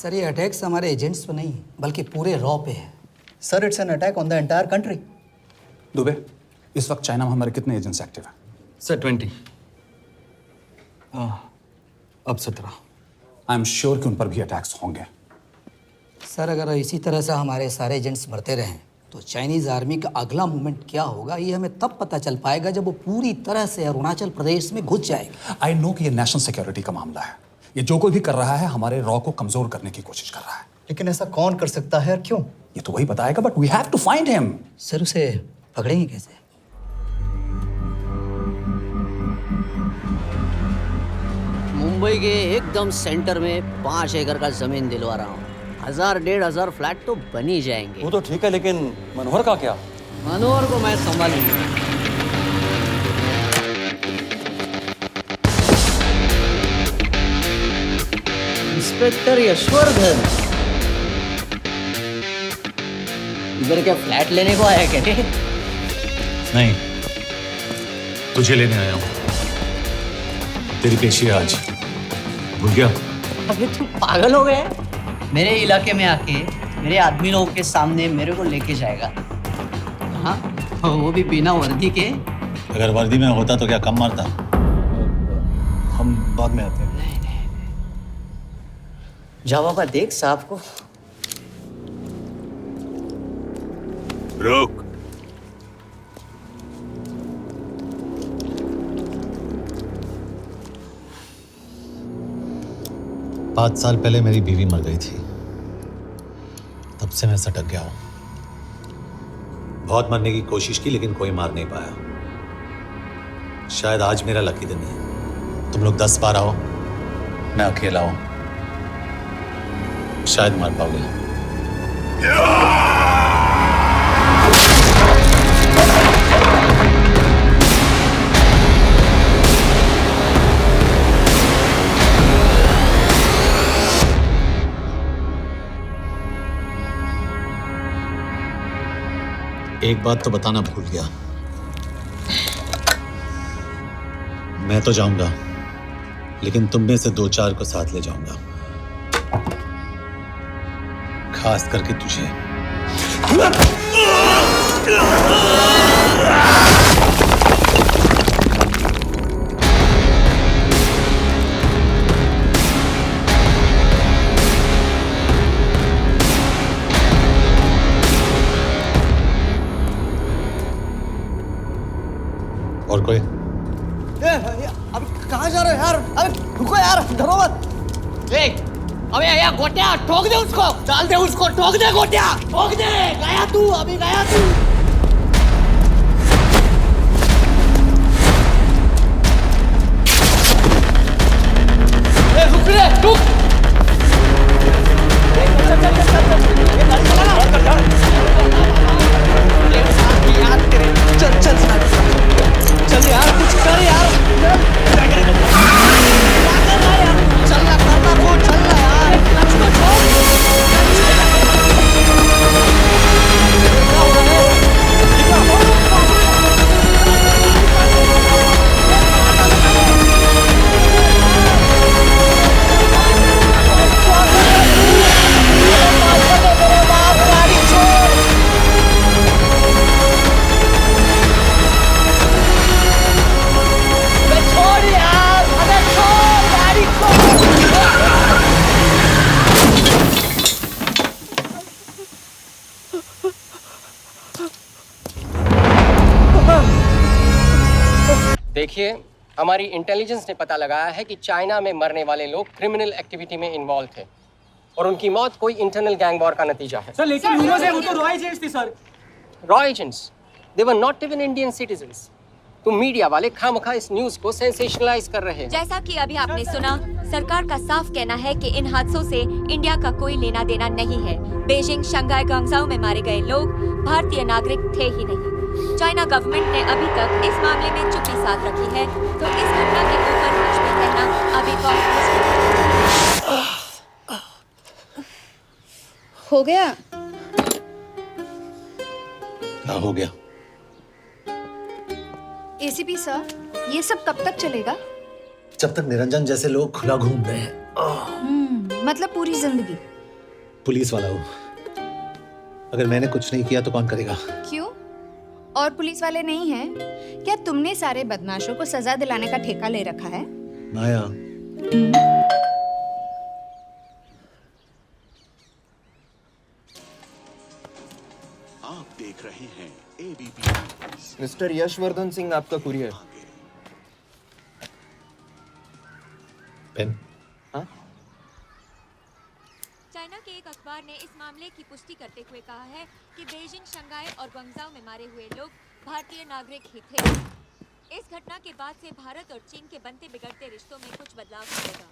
Sir ये attacks हमारे agents पे नहीं बल्कि पूरे रॉ पे है। Sir it's an attack on the entire country. Dubey, इस वक्त चाइना में हमारे कितने एजेंट्स एक्टिव हैं? सर 20। अब 17। आई एम श्योर कि उन पर भी अटैक्स होंगे। सर अगर इसी तरह से हमारे सारे एजेंट्स मरते रहें तो चाइनीज़ आर्मी का अगला मूवमेंट क्या होगा ये हमें तब पता चल पाएगा जब वो पूरी तरह से अरुणाचल प्रदेश में घुस जाएगा। आई नो कि ये नेशनल सिक्योरिटी का मामला है। ये जो कोई भी कर रहा है हमारे रॉ को कमजोर करने की कोशिश कर रहा है। लेकिन ऐसा कौन कर सकता है और क्यों? ये तो वही बताएगा, but we have to find him. Sir उसे पकड़ेंगे कैसे? मुंबई के एकदम सेंटर में 5 एकड़ का जमीन दिलवा रहा हूँ। 1000-1500 फ्लैट तो बन ही जाएंगे। वो तो ठीक है, लेकिन मनोहर का क्या? मनोहर को मैं संभालूंगा। इंस्पेक्टर यशवर्धन, इधर क्या फ्लैट लेने को आया क्या? नहीं, तुझे लेने आया हूँ। तेरी पेशी है आज, भूल गया? अबे तुम पागल हो गए? मेरे इलाके में आके मेरे आदमी लोगों के सामने मेरे को लेके जाएगा? हाँ, वो भी बिना वर्दी के। अगर वर्दी में होता तो क्या कम मारता? हम बाद में आते हैं। जा बाबा, देख साहब को। रुक। पाँच साल पहले मेरी बीवी मर गई थी, तब से मैं सटक गया हूं। बहुत मरने की कोशिश की लेकिन कोई मार नहीं पाया। शायद आज मेरा लकी दिन है। तुम लोग 10 बार आओ, मैं अकेला हूं, शायद मार पाओगे। एक बात तो बताना भूल गया, मैं तो जाऊंगा लेकिन तुम में से 2-4 को साथ ले जाऊंगा, खास करके तुझे। और कोई? अब कहाँ जा रहे हो यार? अबे रुको यार, डरो मत। अबे यार गोटिया, ठोक दे उसको, डाल दे उसको, ठोक दे गोटिया, ठोक दे। गया तू, अभी गया तू। रुक रे, रुक। चल चल चल चल, ये गाड़ी चला ना। चल चल चल यार, कुछ कर यार। चलना करना को चलना यार, कुछ तो देखिए, हमारी इंटेलिजेंस ने पता लगाया है कि चाइना में मरने वाले लोग क्रिमिनल एक्टिविटी में इन्वॉल्व थे और उनकी मौत कोई इंटरनल गैंग वॉर का नतीजा है। सर लेकिन न्यूज़ है, वो तो रॉ एजेंट्स थी sir. Raw agents? They were not even Indian citizens. तुम मीडिया वाले खामखा इस न्यूज को सेंसेशनलाइज कर रहे हैं। जैसा कि अभी आपने सुना, सरकार का साफ कहना है कि इन हादसों से इंडिया का कोई लेना देना नहीं है। बीजिंग, शंघाई, ग्वांगझू में मारे गए लोग भारतीय नागरिक थे ही नहीं। चाइना गवर्नमेंट ने अभी तक इस मामले में चुप्पी साध रखी है, तो इस घटना के ऊपर कुछ भी कहना अभी बहुत हो गया। क्या हो गया? एसीपी सर, ये सब कब तक चलेगा? जब तक निरंजन जैसे लोग खुला घूम रहे हैं। मतलब पूरी जिंदगी? पुलिस वाला हूँ। अगर मैंने कुछ नहीं किया तो कौन करेगा? क्यों? और पुलिस वाले नहीं हैं? क्या तुमने सारे बदमाशों को सजा दिलाने का ठेका ले रखा है? माया, आप देख रहे हैं एबीपी। मिस्टर यशवर्धन सिंह आपका कुरियर। पेन। चाइना के एक अखबार ने इस मामले की पुष्टि करते हुए कहा है कि बीजिंग, शंघाई और ग्वांगझाओ में मारे हुए लोग भारतीय नागरिक ही थे। इस घटना के बाद से भारत और चीन के बनते बिगड़ते रिश्तों में कुछ बदलाव होगा।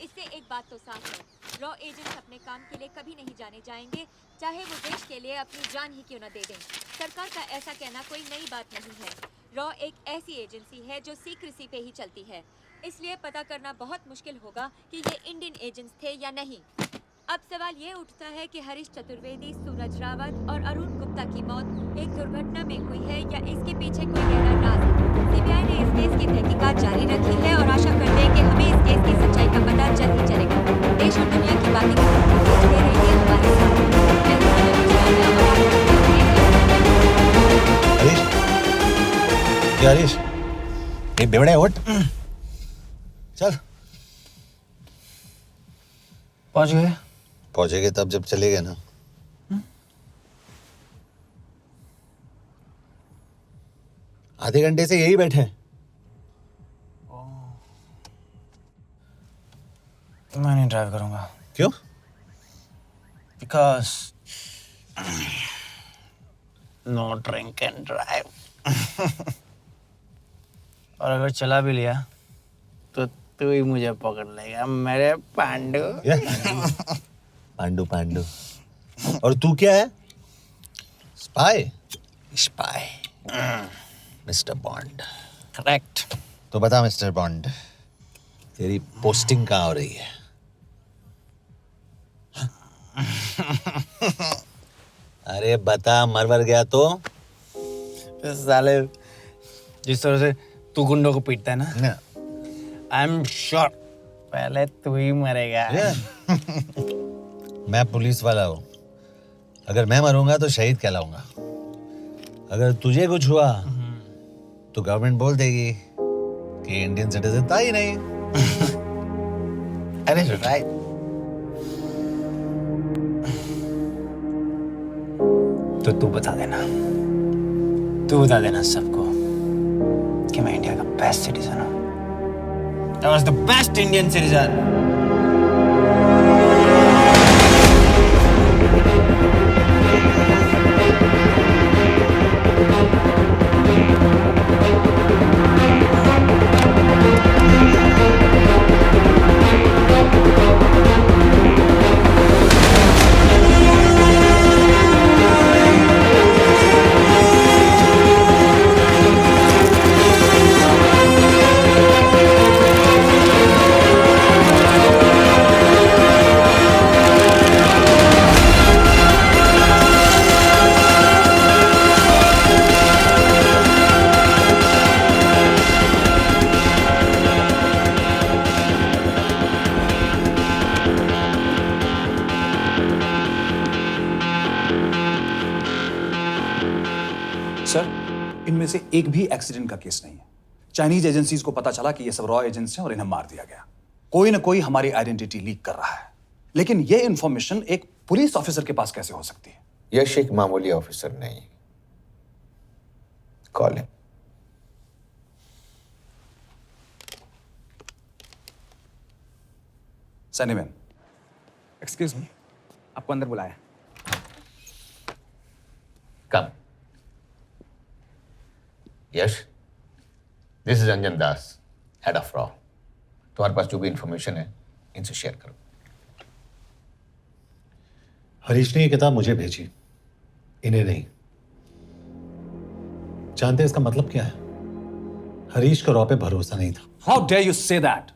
इससे एक बात तो साफ है, रॉ एजेंट्स अपने काम के लिए कभी नहीं जाने जाएंगे, चाहे वो देश के लिए अपनी जान ही क्यों न दे दें। सरकार का ऐसा कहना कोई नई बात नहीं है। रॉ एक ऐसी एजेंसी है जो सीक्रेसी पे ही चलती है, इसलिए पता करना बहुत मुश्किल होगा कि ये इंडियन एजेंट्स थे या नहीं। अब सवाल ये उठता है कि हरीश चतुर्वेदी, सूरज रावत और अरुण गुप्ता की मौत एक दुर्घटना में हुई है या इसके पीछे कोई गहरा राज है। सीबीआई ने इस केस की तहकीकात जारी रखी है और आशा करते हैं कि हमें इस केस की सच्चाई का पता जल्द ही चलेगा। देश और दुनिया की बातें दे रही है हमारे साथ। हरीश, ये बेवड़े उठ, चल। पहुंचेंगे तब जब चलेंगे ना। आधे घंटे से यही बैठे हैं। मैं नहीं ड्राइव करूंगा। क्यों? Because no drink and drive. और अगर चला भी लिया तो तू ही मुझे पकड़ लेगा मेरे पांडू। पांडू पांडू। और तू क्या है? Spy? Spy. Mister bond. Correct. तो बता मिस्टर बॉन्ड, तेरी पोस्टिंग कहाँ हो रही है? अरे बता, मरवर गया तो? साले जिस तरह से तू गुंडों को पीटता है ना, आई एम श्योर पहले तू ही मरेगा। मैं पुलिस वाला हूँ, अगर मैं मरूंगा तो शहीद कहलाऊंगा। अगर तुझे कुछ हुआ तो गवर्नमेंट बोल देगी कि इंडियन सिटीजन था ही नहीं। अरे राइट। तो तू बता देना सबको कि मैं इंडिया का बेस्ट सिटीजन हूँ। I was the best Indian citizen. Sir, इनमें से एक भी एक्सीडेंट का केस नहीं है। चाइनीज एजेंसीज को पता चला कि ये सब रॉ एजेंट्स हैं और इन्हें मार दिया गया। कोई ना कोई हमारी आइडेंटिटी लीक कर रहा है, लेकिन ये इंफॉर्मेशन एक पुलिस ऑफिसर के पास कैसे हो सकती है? यश एक मामूली ऑफिसर नहीं। Call him. सनीमैन, एक्सक्यूज मी, आपको अंदर बुलाया। Come. Yash, this is Anjan Das, head of रॉ। तुम्हारे पास जो भी इंफॉर्मेशन है इनसे शेयर करो। हरीश ने ये किताब मुझे भेजी, इन्हें नहीं। जानते हैं इसका मतलब क्या है? हरीश को रॉ पे भरोसा नहीं था। How dare you say that?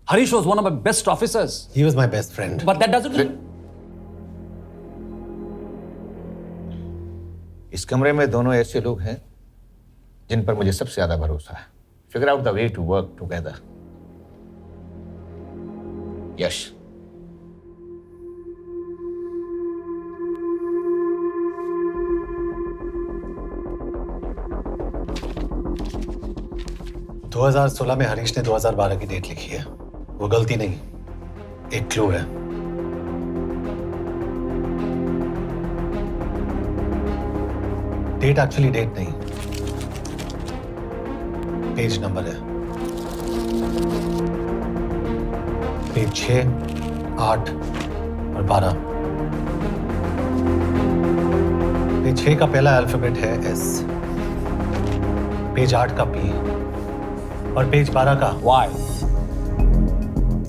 Harish was one of my best officers. He was my best friend. But that doesn't mean... इस कमरे में दोनों ऐसे लोग हैं जिन पर मुझे सबसे ज्यादा भरोसा है। Figure out the way to work together. Yash, 2016 में हरीश ने 2012 की डेट लिखी है। वो गलती नहीं, एक क्लू है। डेट एक्चुअली डेट नहीं, पेज नंबर है। पेज 6, 8 और 12। पेज 6 का पहला अल्फाबेट है S, पेज 8 का P और पेज 12 का Why?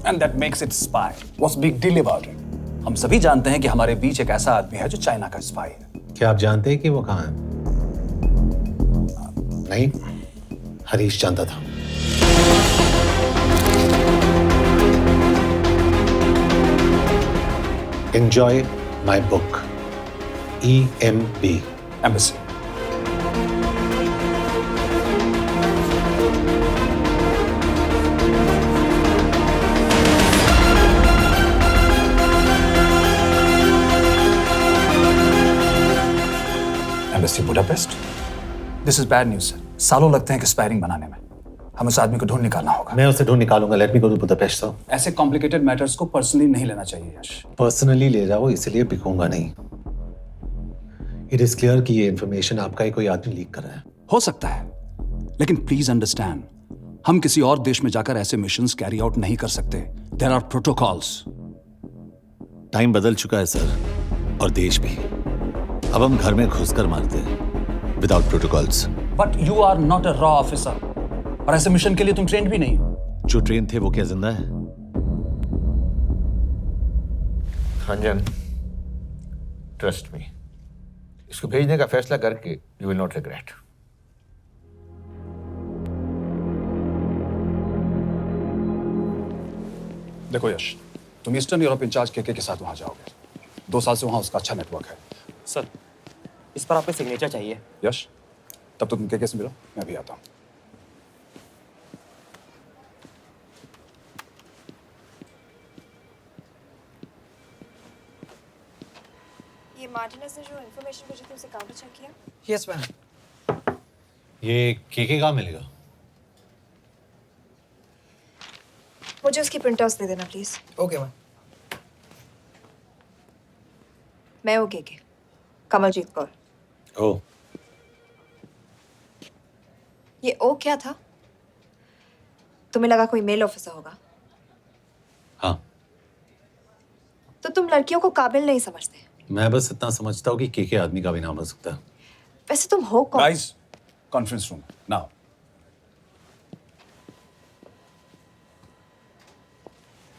And that makes it spy. What's big deal about it? हम सभी जानते हैं कि हमारे बीच एक ऐसा आदमी है जो चाइना का स्पाई है। क्या आप जानते हैं कि वो कहाँ है? नहीं, हरीश जानता था। Enjoy my book. EMB. Embassy. Embassy Budapest. This is bad news, sir. सालों लगते हैं कि स्पायरिंग बनाने में। हमें उस आदमी को ढूंढ निकालना होगा। मैं उसे ढूंढ निकालूंगा। Let me go to Budapest sir. ऐसे कॉम्प्लिकेटेड मैटर्स को पर्सनली नहीं लेना चाहिए यश। पर्सनली ले जाओ, इसलिए बिकूंगा नहीं। इट इज क्लियर कि ये इंफॉर्मेशन आपका ही कोई आदमी लीक कर रहा है। हो सकता है, लेकिन प्लीज अंडरस्टैंड, हम किसी और देश में जाकर ऐसे मिशंस कैरी आउट नहीं कर सकते। There are protocols. टाइम बदल चुका है सर, और देश भी। अब हम घर में घुसकर मारते हैं without protocols. But you are not a रॉ ऑफिसर, और ऐसे मिशन के लिए तुम ट्रेंड भी नहीं हो। जो ट्रेन थे वो क्या जिंदा है? रंजन, ट्रस्ट मी, इसको भेजने का फैसला करके यू विल नॉट रिग्रेट। देखो यश, तुम ईस्टर्न यूरोप इंचार्ज के साथ वहां जाओगे। 2 साल से वहां उसका अच्छा नेटवर्क है। सर, इस पर आपका सिग्नेचर चाहिए। यश, तब तो तुम के से मिलो, मैं भी आता हूँ। ये मार्टिनेज ने जो इन्फॉर्मेशन भेजी थी उसे काउंटर चेक किया? Yes ma'am. ये के कहाँ मिलेगा? मुझे उसकी प्रिंटआउट्स दे देना प्लीज। Okay ma'am. मैं हूँ के कमलजीत कौर। ओ, ये ओ क्या था? तुम्हें लगा कोई मेल ऑफिसर होगा? हाँ। तो तुम लड़कियों को काबिल नहीं समझते? मैं बस इतना समझता हूँ कि के आदमी का भी नाम हो सकता है। वैसे तुम हो कौन? Guys, conference room now.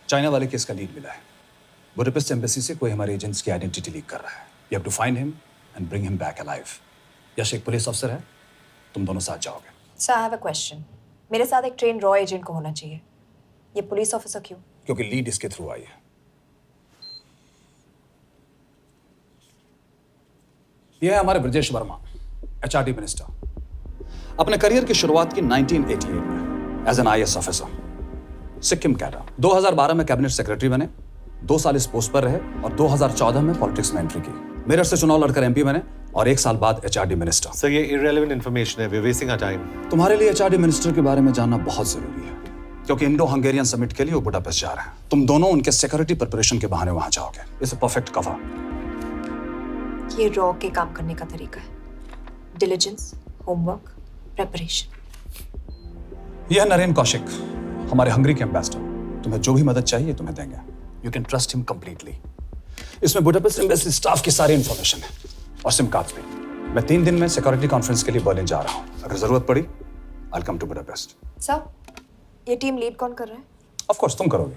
China वाले केस का लीड मिला है। बुडापेस्ट एम्बेसी से कोई हमारे एजेंट्स की आइडेंटिटी लीक कर रहा है। You have to find him and bring him back alive. Yash एक पुलिस अफसर है, तुम दोनों साथ जाओगे। Sir, I have a question. मेरे साथ एक ट्रेन रॉ एजेंट को होना चाहिए। ये पुलिस ऑफिसर क्यों? क्योंकि लीड इसके थ्रू आई है। यह है हमारे ब्रजेश वर्मा, एचआरडी मिनिस्टर। अपने करियर की शुरुआत की 1988 में as an IAS officer, Sikkim cadre. 2012 में कैबिनेट सेक्रेटरी बने, 2 साल इस पोस्ट पर रहे और 2014 में पॉलिटिक्स में एंट्री की। मेरठ से चुनाव लड़कर एमपी बने और 1 साल बाद एचआरडी मिनिस्टर। सर, ये इररिलेवेंट इंफॉर्मेशन है, we are wasting our time. तुम्हारे लिए एचआरडी मिनिस्टर के बारे में जानना बहुत जरूरी है, क्योंकि इंडो हंगेरियन समिट के लिए वो बुडापेस्ट जा रहे हैं। तुम दोनों उनके सिक्योरिटी प्रिपरेशन के बहाने वहां जाओगे। It's a perfect cover. ये रॉ के काम करने का तरीका है। Diligence, homework, preparation. यह नरेन कौशिक, हमारे हंगरी के एम्बेसडर। तुम्हें जो भी मदद चाहिए तुम्हें देंगे। You can trust him completely. इसमें बुडापेस्ट एम्बेसी स्टाफ की सारी इंफॉर्मेशन है और सिम कार्ड्स भी। मैं 3 दिन में सिक्योरिटी कॉन्फ्रेंस के लिए बर्लिन जा रहा हूँ। अगर जरूरत पड़ी, I will come to Budapest. Sir, ये टीम लीड कौन कर रहा है? ऑफ कोर्स तुम करोगे।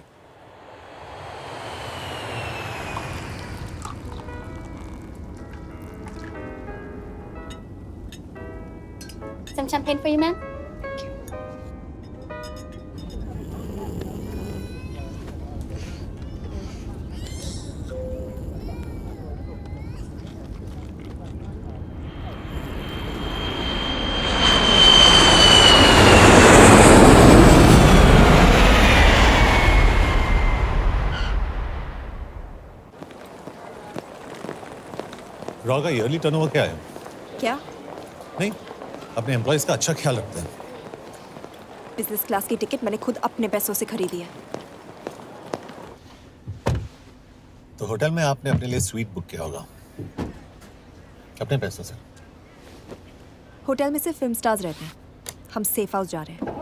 Some champagne for you, ma'am? Raw का ईयरली टर्नओवर क्या है? क्या? नहीं, अपने एम्प्लॉइज का अच्छा ख्याल रखते हैं। बिजनेस क्लास की टिकट मैंने खुद अपने पैसों से खरीदी है। तो होटल में आपने अपने लिए स्वीट बुक किया होगा अपने पैसों से। होटल में सिर्फ फिल्म स्टार्स रहते हैं, हम सेफ हाउस जा रहे हैं।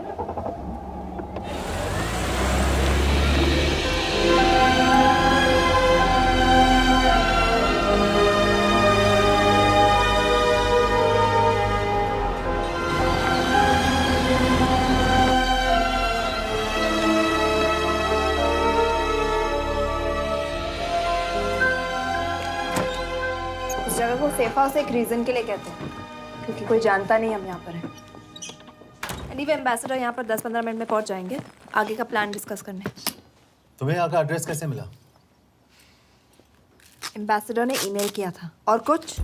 इस जगह को सेफ हाउस एक रीजन के लिए कहते हैं, क्योंकि कोई जानता नहीं हम यहाँ पर हैं। एनीवे एम्बेसडर यहाँ पर 10-15 मिनट में पहुँच जाएंगे आगे का प्लान डिस्कस करने। तुम्हें यहाँ का एड्रेस कैसे मिला? एम्बेसडर ने ईमेल किया था। और कुछ?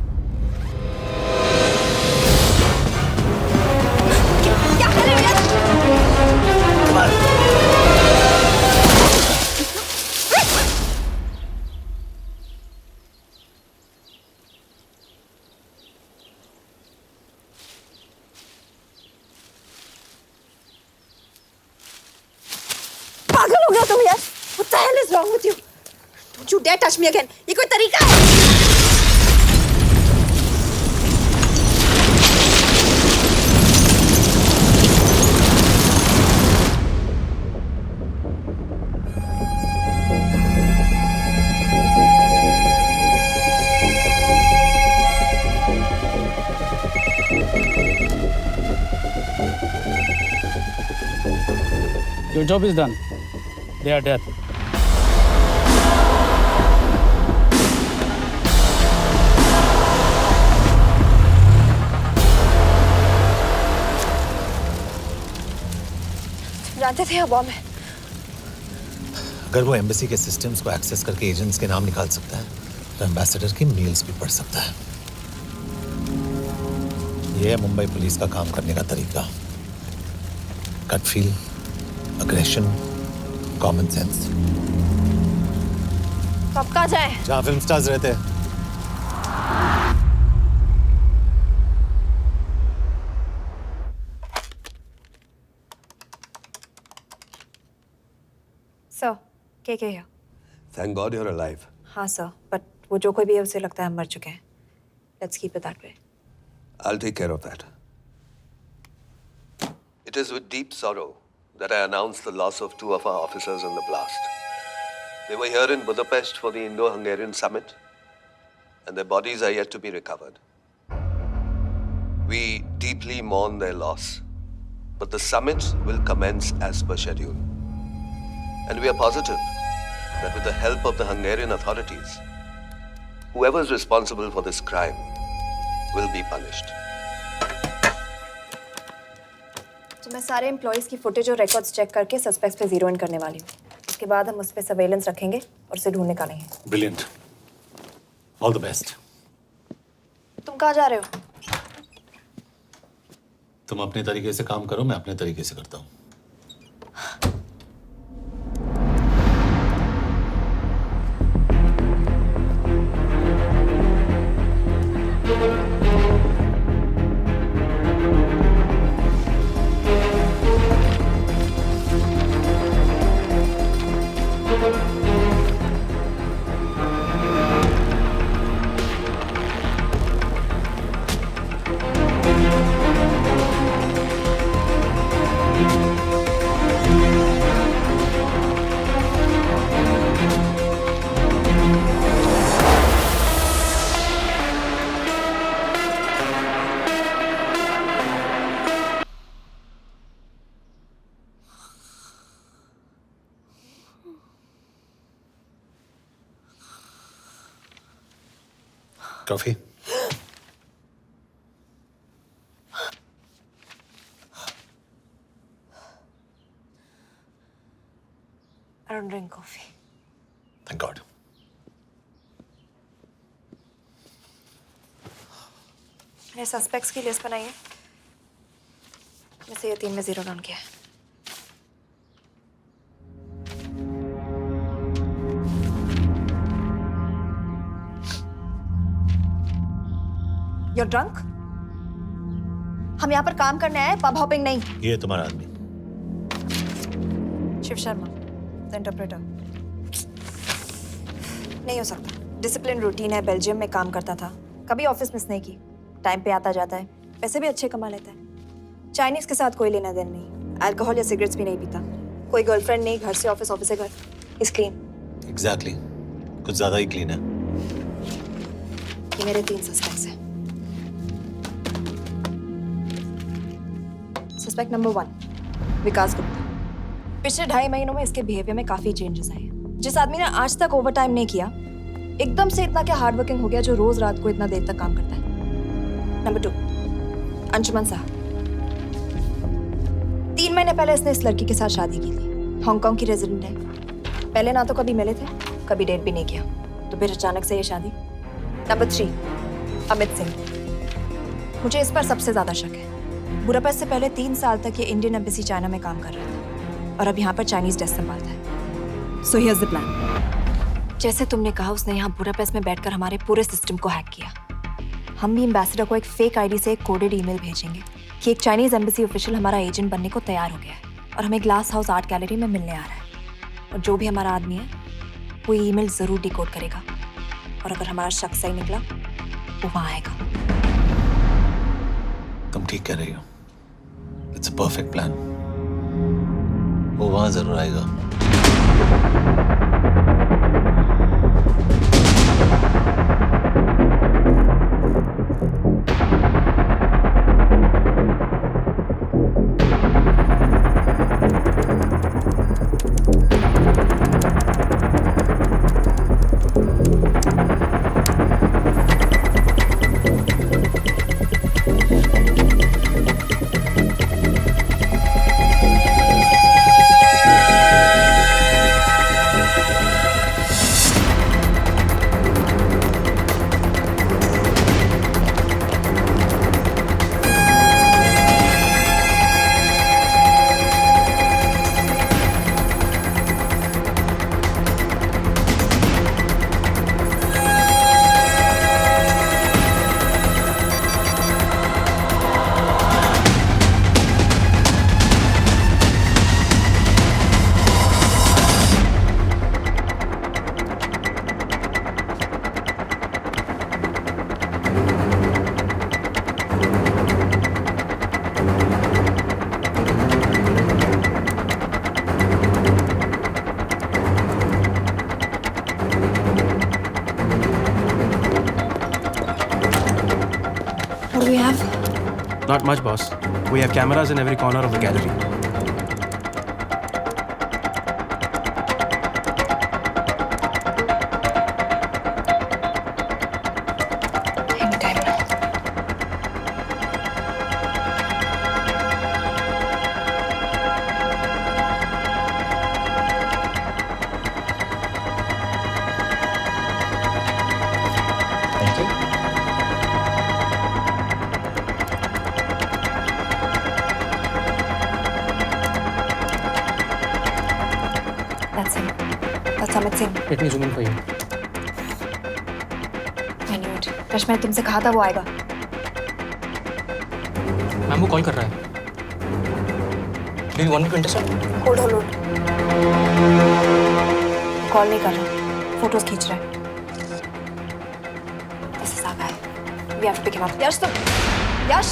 पागल हो गया तुम यार? What the hell is wrong with you? Don't you dare touch me again. ये कोई तरीका है? Your job is done. They are dead. जानते थे बॉम्ब है। अगर वो एम्बेसी के सिस्टम्स को एक्सेस करके एजेंट्स के नाम निकाल सकता है तो एम्बेसडर की मेल्स भी पढ़ सकता है। ये है मुंबई पुलिस का काम करने का तरीका। Gut feel, aggression, common sense. कब कहाँ जाए? जहाँ फिल्म स्टार्स रहते हैं। सर, के here? Thank God you're alive. हाँ सर, बट वो जो कोई भी है उसे लगता है हम मर चुके हैं। Let's keep it that way. I'll take care of that. It is with deep sorrow that I announce the loss of 2 of our officers in the blast. They were here in Budapest for the Indo-Hungarian summit, and their bodies are yet to be recovered. We deeply mourn their loss, but the summit will commence as per schedule. And we are positive that with the help of the Hungarian authorities, whoever is responsible for this crime will be punished. तो मैं सारे employees की footage और records check करके suspects पे zero in करने वाली हूँ। उसके बाद हम उस पे सर्वेलेंस रखेंगे और उसे ढूंढ निकालेंगे। Brilliant, all the best. तुम कहाँ जा रहे हो? तुम अपने तरीके से काम करो, मैं अपने तरीके से करता हूँ। Coffee? I don't drink coffee. Thank God. मैंने सस्पेक्ट्स की लिस्ट बनाई है। वैसे ये 3 में जीरो डाउन किया है। You're drunk? हम यहाँ पर काम करने आए, पब हॉपिंग नहीं। ये तुम्हारा आदमी शिव शर्मा, द इंटरप्रेटर। नहीं हो सकता। डिसिप्लिन रूटीन है, बेल्जियम में काम करता था, कभी ऑफिस मिस नहीं की, टाइम पे आता जाता है, पैसे भी अच्छे कमा लेता है। चाइनीज के साथ कोई लेना देना नहीं, अल्कोहल या सिगरेट्स भी नहीं पीता, कोई गर्लफ्रेंड नहीं, घर से ऑफिस, ऑफिस से घर, इज क्लीन। एग्जैक्टली, कुछ ज्यादा ही क्लीन है। ये मेरे 3 सस्पेक्ट्स हैं। सस्पेक्ट नंबर 1, विकास गुप्ता। पिछले 2.5 महीनों में इसके बिहेवियर में काफी चेंजेस आए हैं। जिस आदमी ने आज तक ओवर टाइम नहीं किया, एकदम से इतना क्या हार्ड वर्किंग हो गया जो रोज रात को इतना देर तक काम करता है। नंबर 2, अंशुमन साहब। 3 महीने पहले इसने इस लड़की के साथ शादी की थी, हांगकांग की रेजिडेंट है। पहले ना तो कभी मिले थे, कभी डेट भी नहीं किया, तो फिर अचानक से ये शादी। नंबर 3, अमित सिंह। मुझे इस पर सबसे ज्यादा शक है। बुडापेस्ट से पहले 3 साल तक ये इंडियन एम्बेसी चाइना में काम कर रहा था और अब यहाँ पर चाइनीज डेस्क संभालता है। So here's the plan. जैसे तुमने कहा, उसने यहाँ बुडापेस्ट में बैठकर हमारे पूरे सिस्टम को हैक किया। हम भी एम्बेसडर को एक फेक आईडी से एक कोडेड ईमेल भेजेंगे कि एक चाइनीज एम्बेसी ऑफिशियल हमारा एजेंट बनने को तैयार हो गया है और हमें ग्लास हाउस आर्ट गैलरी में मिलने आ रहा है। और जो भी हमारा आदमी है वो ईमेल जरूर डिकोड करेगा और अगर हमारा शक सही निकला वो वहाँ आएगा। तुम ठीक कह रही हो। It's a perfect plan. वो वहां जरूर आएगा। Not much, boss. We have cameras in every corner of the gallery. Anytime now. Thank you. That's him. That's Amit Singh. Let me zoom in for you. I knew it. Rush, मैंने तुमसे कहा था वो आएगा। Ma'am, वो call कर रहा है। Do you want me to intercept? Hold. Call नहीं कर रहा, फोटोज खींच रहा है। This is our guy. We have to pick him up. यश, तुम यश।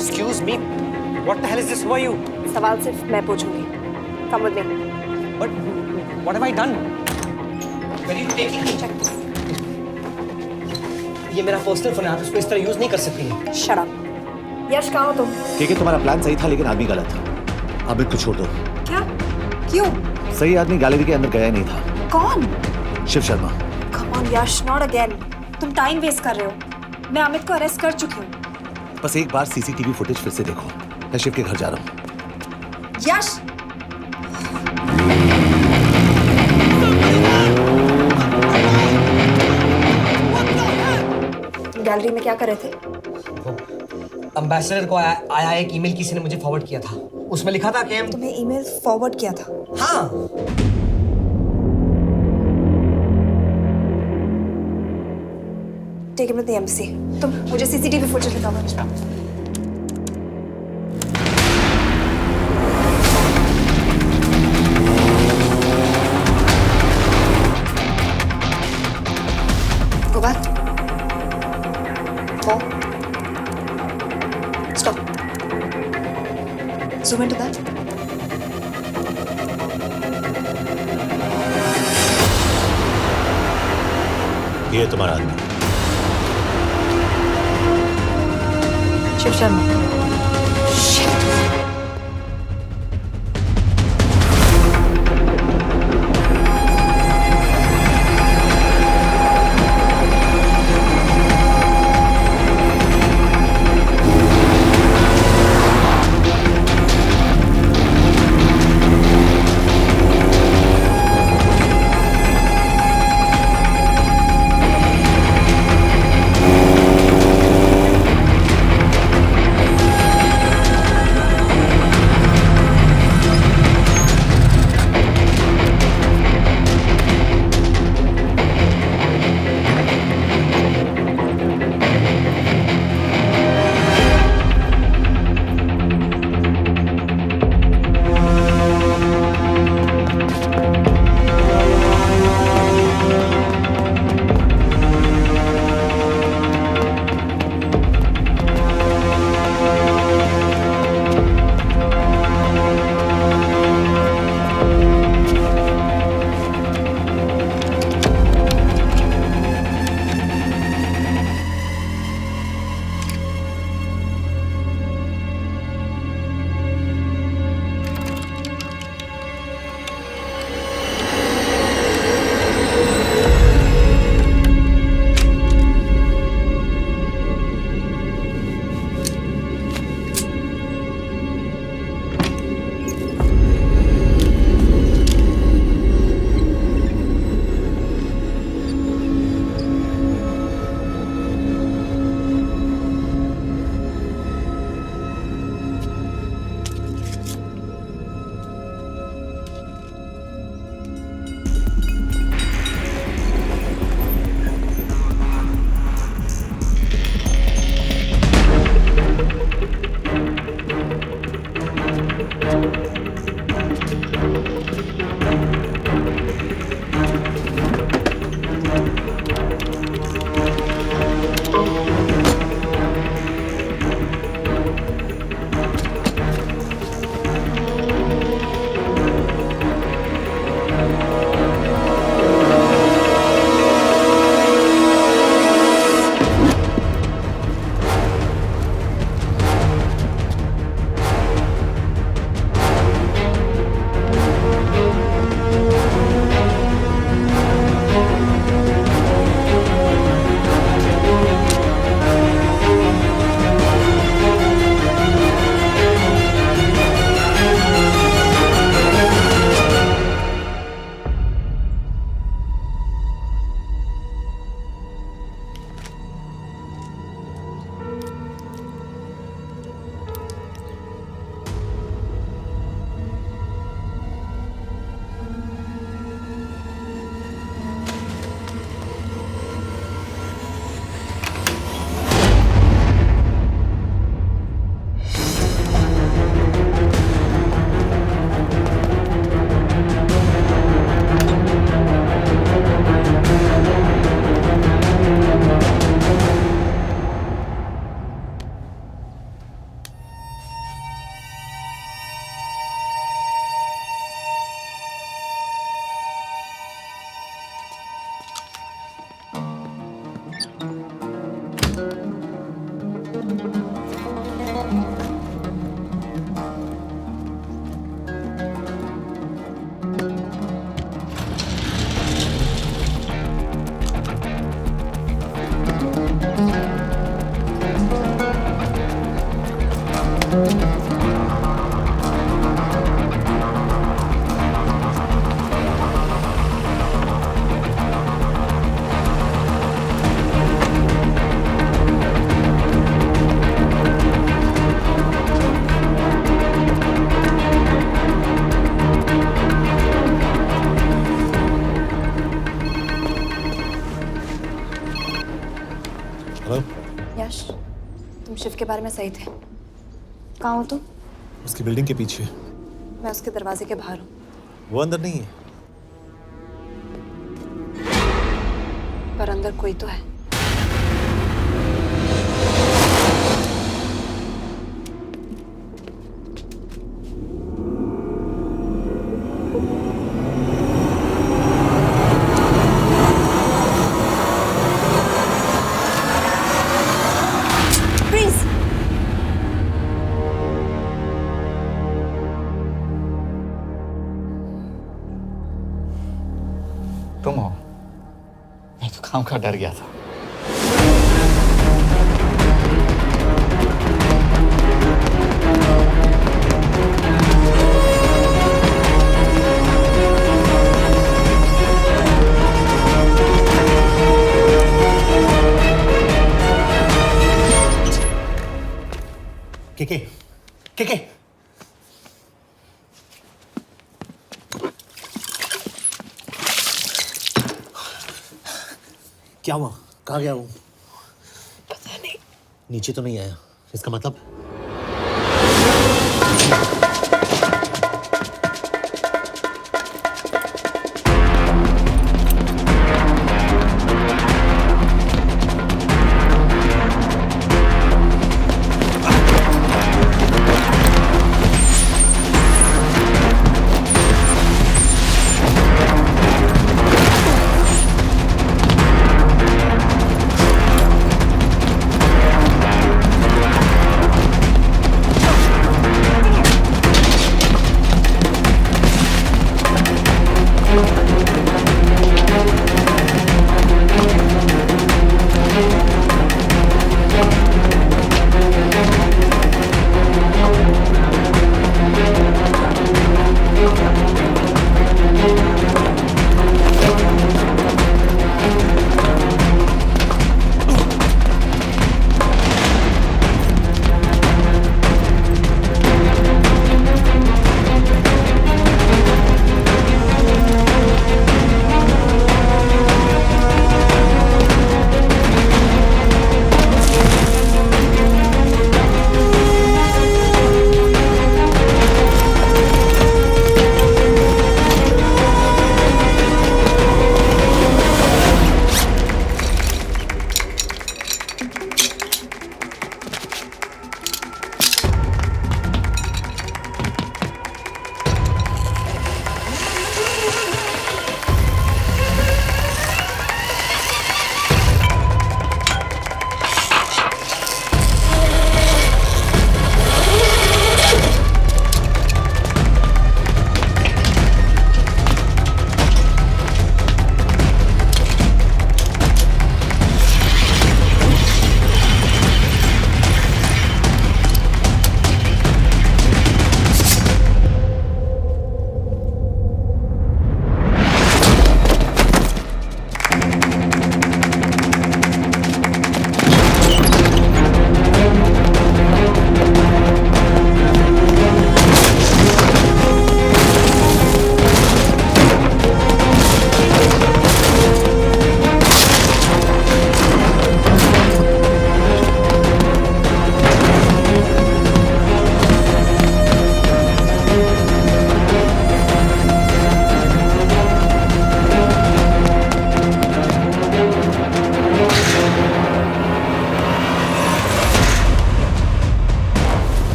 Excuse me. What the hell is this? Who are you? सवाल सिर्फ मैं पूछूंगी। Come with me. But what have I done? Where are you taking me? ये मेरा personal phone है, आप इसको इस तरह यूज नहीं कर सकती हैं। Shut up. यश, कहाँ हो तुम? ठीक है, तुम्हारा प्लान सही था लेकिन आदमी गलत था। अब इसको छोड़ दो। क्या? क्यों? सही आदमी गैलरी के अंदर गया नहीं था। कौन? Shiv Sharma. Come on Yash, not again. तुम टाइम वेस्ट कर रहे हो। मैं अमित को अरेस्ट कर चुकी हूँ। बस एक बार सीसीटीवी फुटेज फिर से देखो। मैं शिव के घर जा रहा हूँ। यश! गैलरी में क्या कर रहे थे? एम्बेसडर को आया एक ईमेल किसी ने मुझे फॉरवर्ड किया था। उसमें लिखा था कि तुम्हें ईमेल फॉरवर्ड किया था? हाँ। Take it with the embassy. तुम मुझे सीसीटीवी फुटेज दिखाओ। Go back. Four. Stop. Zoom into that. ये तुम्हारा आदमी शिव शर्मा। के बारे में सही थे। कहाँ हो तुम? उसकी बिल्डिंग के पीछे। मैं उसके दरवाजे के बाहर हूँ। वो अंदर नहीं है। पर अंदर कोई तो है। तुम हो? मैं तो काम का डर गया था। के क्या हुआ? कहाँ गया वो? पता नहीं। नीचे तो नहीं आया, इसका मतलब?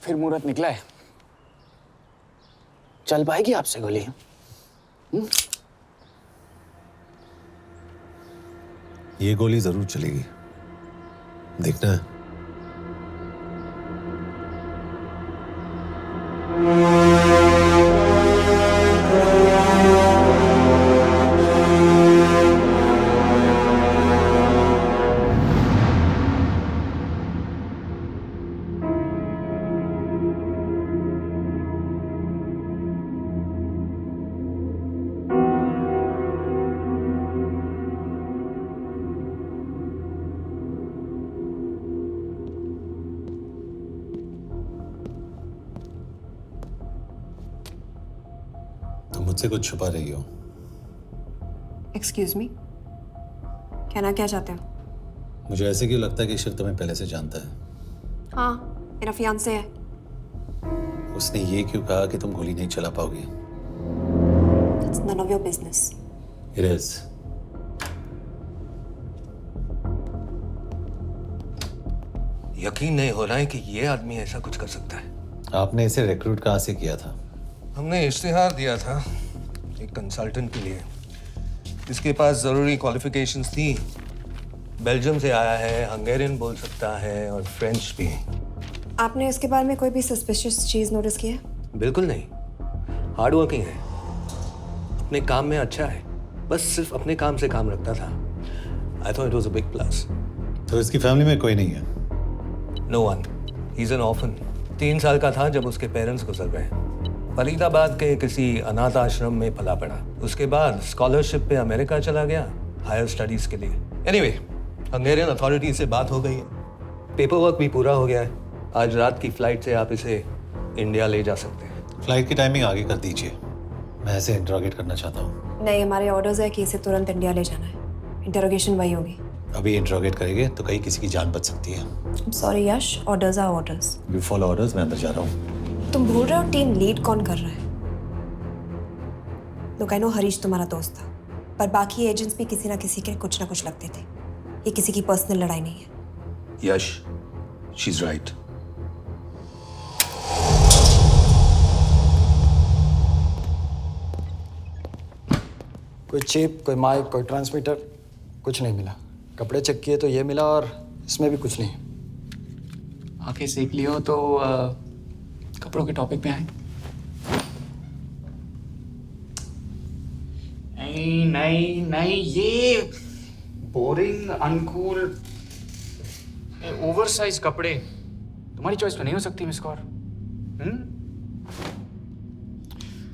फिर मुहूर्त निकला है। चल पाएगी आपसे गोली? ये गोली जरूर चलेगी। देखना है। तुम मुझसे कुछ छुपा रही हो। एक्सक्यूज मी, कहना क्या चाहते हो? मुझे ऐसे क्यों लगता है कि शिव तुम्हें पहले से जानता है? हाँ, मेरा फियांसे है। उसने ये क्यों कहा कि तुम गोली नहीं चला पाओगी? It's none of your business. It is. यकीन नहीं हो रहा है कि ये आदमी ऐसा कुछ कर सकता है। आपने इसे रिक्रूट कहाँ से किया था? हमने इश्तिहार दिया था एक कंसल्टेंट के लिए, जिसके पास जरूरी क्वालिफिकेशंस थी। बेल्जियम से आया है, हंगेरियन बोल सकता है और फ्रेंच भी। आपने इसके बारे में कोई भी सस्पिशियस चीज नोटिस की है? बिल्कुल नहीं, हार्ड वर्किंग है, अपने काम में अच्छा है, बस सिर्फ अपने काम से काम रखता था। I thought it was a big plus. तो इसकी फैमिली में कोई नहीं है? No one, he is an orphan. 3 साल का था जब उसके पेरेंट्स गुजर गए। फरीदाबाद के किसी अनाथ आश्रम में पला पड़ा। उसके बाद स्कॉलरशिप पे अमेरिका चला गया हायर स्टडीज के लिए। एनीवे, हंगेरियन अथॉरिटी से बात हो गई है, पेपर वर्क भी पूरा हो गया है। आज रात की फ्लाइट से आप इसे इंडिया ले जा सकते हैं। फ्लाइट की टाइमिंग आगे कर दीजिए, मैं इसे इंट्रोगेट करना चाहता हूँ। नहीं, हमारे ऑर्डर्स है कि इसे तुरंत इंडिया ले जाना है। इंटरोगेशन वही होगी। अभी इंट्रोगेट करेंगे तो कहीं किसी की जान बच सकती है। Sorry Yash, orders are orders. You follow orders, मैं अंदर जा रहा हूँ। तुम भूल रहे हो टीम लीड कौन कर रहा है? लोग, आई नो हरीश तुम्हारा दोस्त था, पर बाकी एजेंट्स भी किसी ना किसी के कुछ ना कुछ लगते थे। ये किसी की पर्सनल लड़ाई नहीं है। यश, शी इज राइट। कोई चिप, कोई माइक, कोई ट्रांसमीटर, कुछ नहीं मिला। कपड़े चेक किए तो ये मिला और इसमें भी कुछ नहीं। आके सीख लियो तो कपड़ों के टॉपिक पे आए। नहीं नहीं नहीं, ये बोरिंग, अनकूल, ओवरसाइज कपड़े तुम्हारी चॉइस में नहीं हो सकती मिस कौर।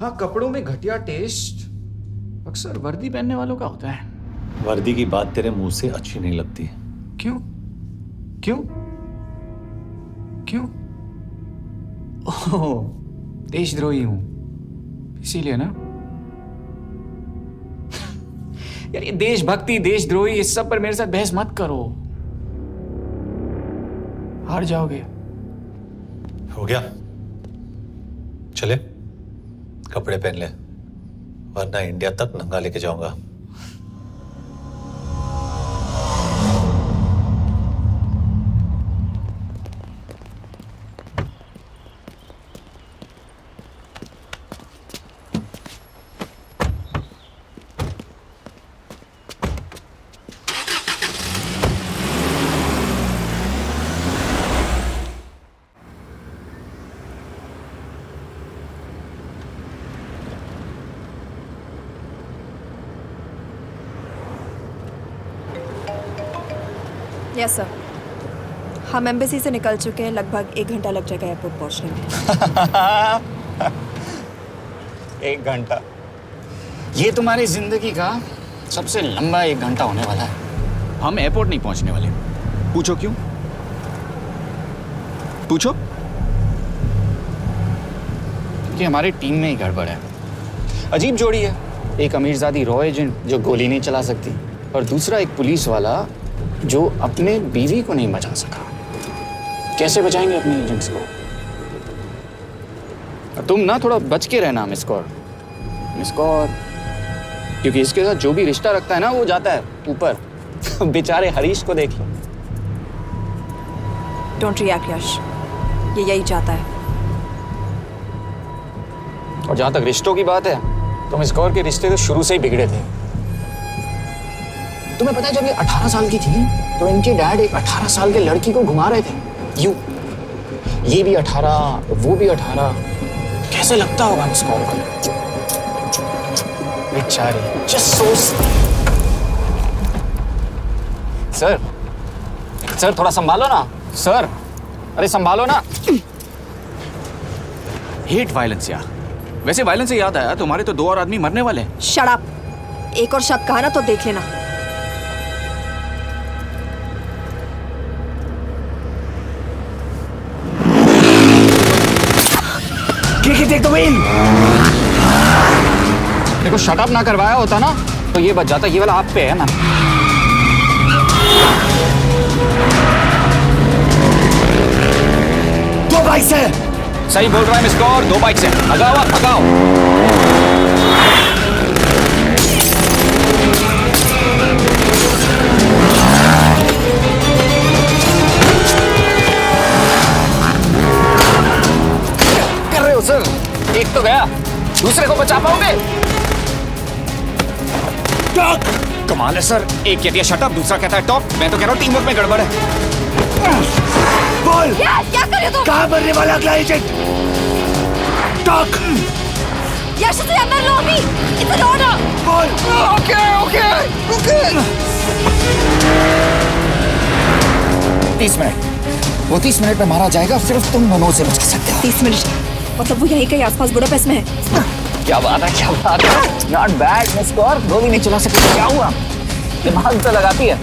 हाँ, कपड़ों में घटिया टेस्ट अक्सर वर्दी पहनने वालों का होता है। वर्दी की बात तेरे मुंह से अच्छी नहीं लगती। क्यों क्यों क्यों? ओह, देशद्रोही हूं इसीलिए ना। यार ये देशभक्ति, देशद्रोही, इस सब पर मेरे साथ बहस मत करो, हार जाओगे। हो गया, चले कपड़े पहन ले, वरना इंडिया तक नंगा लेके जाऊंगा। यस सर, हम एम्बेसी से निकल चुके हैं। लगभग 1 घंटा लग जाएगा एयरपोर्ट पहुंचने में। 1 घंटा? ये तुम्हारी जिंदगी का सबसे लंबा 1 घंटा होने वाला है। हम एयरपोर्ट नहीं पहुंचने वाले। पूछो क्यों? पूछो। क्योंकि हमारी टीम में ही गड़बड़ है। अजीब जोड़ी है, एक अमीरजादी रॉ एजेंट जो गोली नहीं चला सकती, और दूसरा एक पुलिस वाला जो अपने बीवी को नहीं बचा सका। कैसे बचाएंगे अपने एजेंट्स को? तुम ना थोड़ा बच के रहना मिस कौर, क्योंकि इसके साथ जो भी रिश्ता रखता है ना वो जाता है ऊपर। बेचारे हरीश को देख लो। डोंट रिएक्ट यश, ये यही चाहता है। और जहां तक रिश्तों की बात है तो मिस कौर के रिश्ते तो शुरू से ही बिगड़े थे। तुम्हें पता है जब ये 18 साल की थी तो इनके डैड एक 18 साल के लड़की को घुमा रहे थे। ये भी 18, वो भी 18। कैसे लगता होगा मिस कॉल को? बेचारी, जस्ट सो। सर थोड़ा संभालो ना सर। अरे संभालो ना। हेट वायलेंस यार। वैसे वायलेंस से याद आया, तुम्हारे तो 2 और आदमी मरने वाले हैं। Shut up. एक और शब्द कहा ना तो देख लेना। Take the wheel. देखो शट अप ना करवाया होता ना तो ये बच जाता। ये वाला आप पे है मैम। दो बाइक से। सही बोल रहा है मिस कौर, 2 बाइक से। भगाओ आप, भगाओ। कर रहे हो सर? एक तो गया, दूसरे को बचा पाओगे? टॉक। कमाल है सर। एक कहती है शट अप, दूसरा कहता है टॉक। मैं तो कह रहा हूँ टीम वर्क में गड़बड़ है। बोल। क्या कर रहे हो तुम? कहाँ मरने वाला अगला एजेंट? टॉक। यश से अंदर लो अभी। It's an order. बोल। ओके। 30 मिनट। वो 30 मिनट में मारा जाएगा। सिर्फ तुम दोनों से बच सकते हो। 30 मिनट मतलब वो यहीं कहीं आसपास बुडापेस्ट में है। क्या बात है, क्या बात है। Not bad miss Kaur. गोली नहीं चला सकती। क्या हुआ? दिमाग तो लगाती है।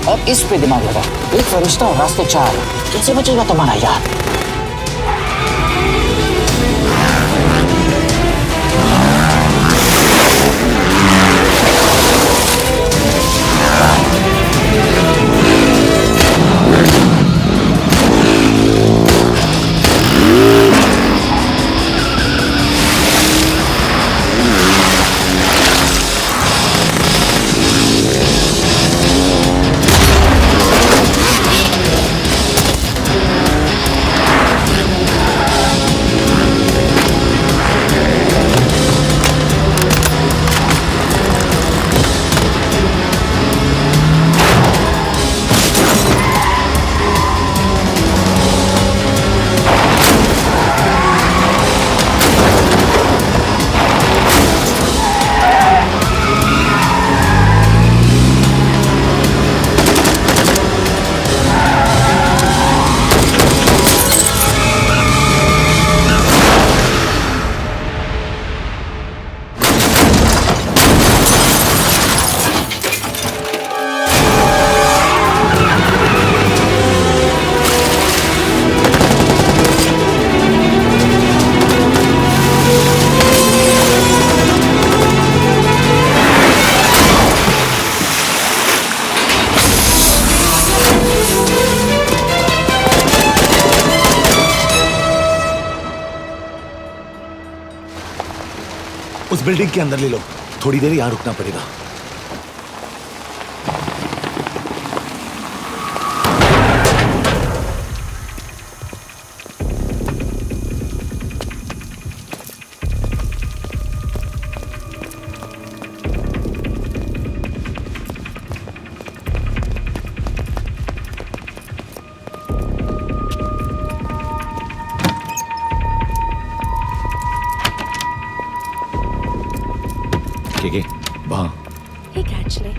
और इस पे दिमाग लगा। एक फरिश्ता और रास्ते 4। कैसे बचेगा तुम्हारा यार? उस बिल्डिंग के अंदर ले लो। थोड़ी देर यहां रुकना पड़ेगा। वहां Hey, actually.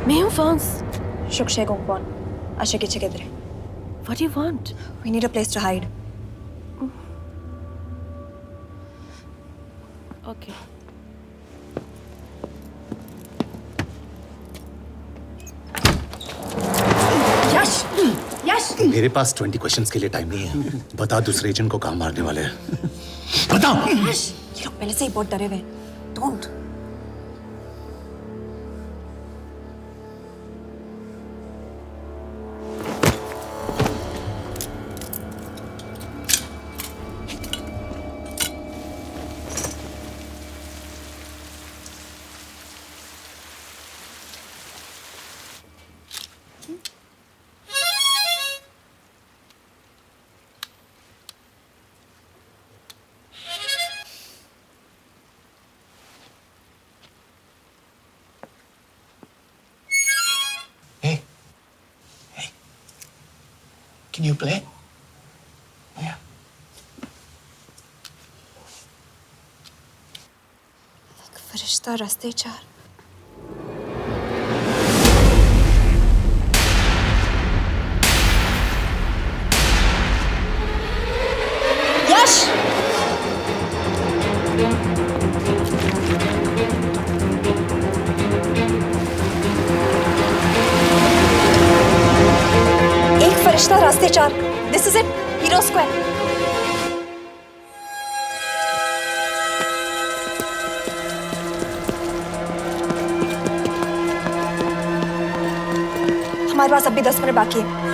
मैं हूँ फ्रांस। शुक्शे गोंगपॉन। आशा की जगह इधर है। What do you want? We need a place to hide. Okay. यश! यश! मेरे पास 20 क्वेश्चंस के लिए टाइम नहीं है। बता दूसरे एजेंट को कहाँ मारने वाले हैं। बता। यश! ये लोग पहले से ही बहुत डरे हुए हैं। Don't. Can you play? Oh, yeah. फरिश्ता रास्ते चार। यश! एक फरिश्ता रास्ते चार। This is it. Hero Square. हमारे पास अभी 10 मिनट बाकी है।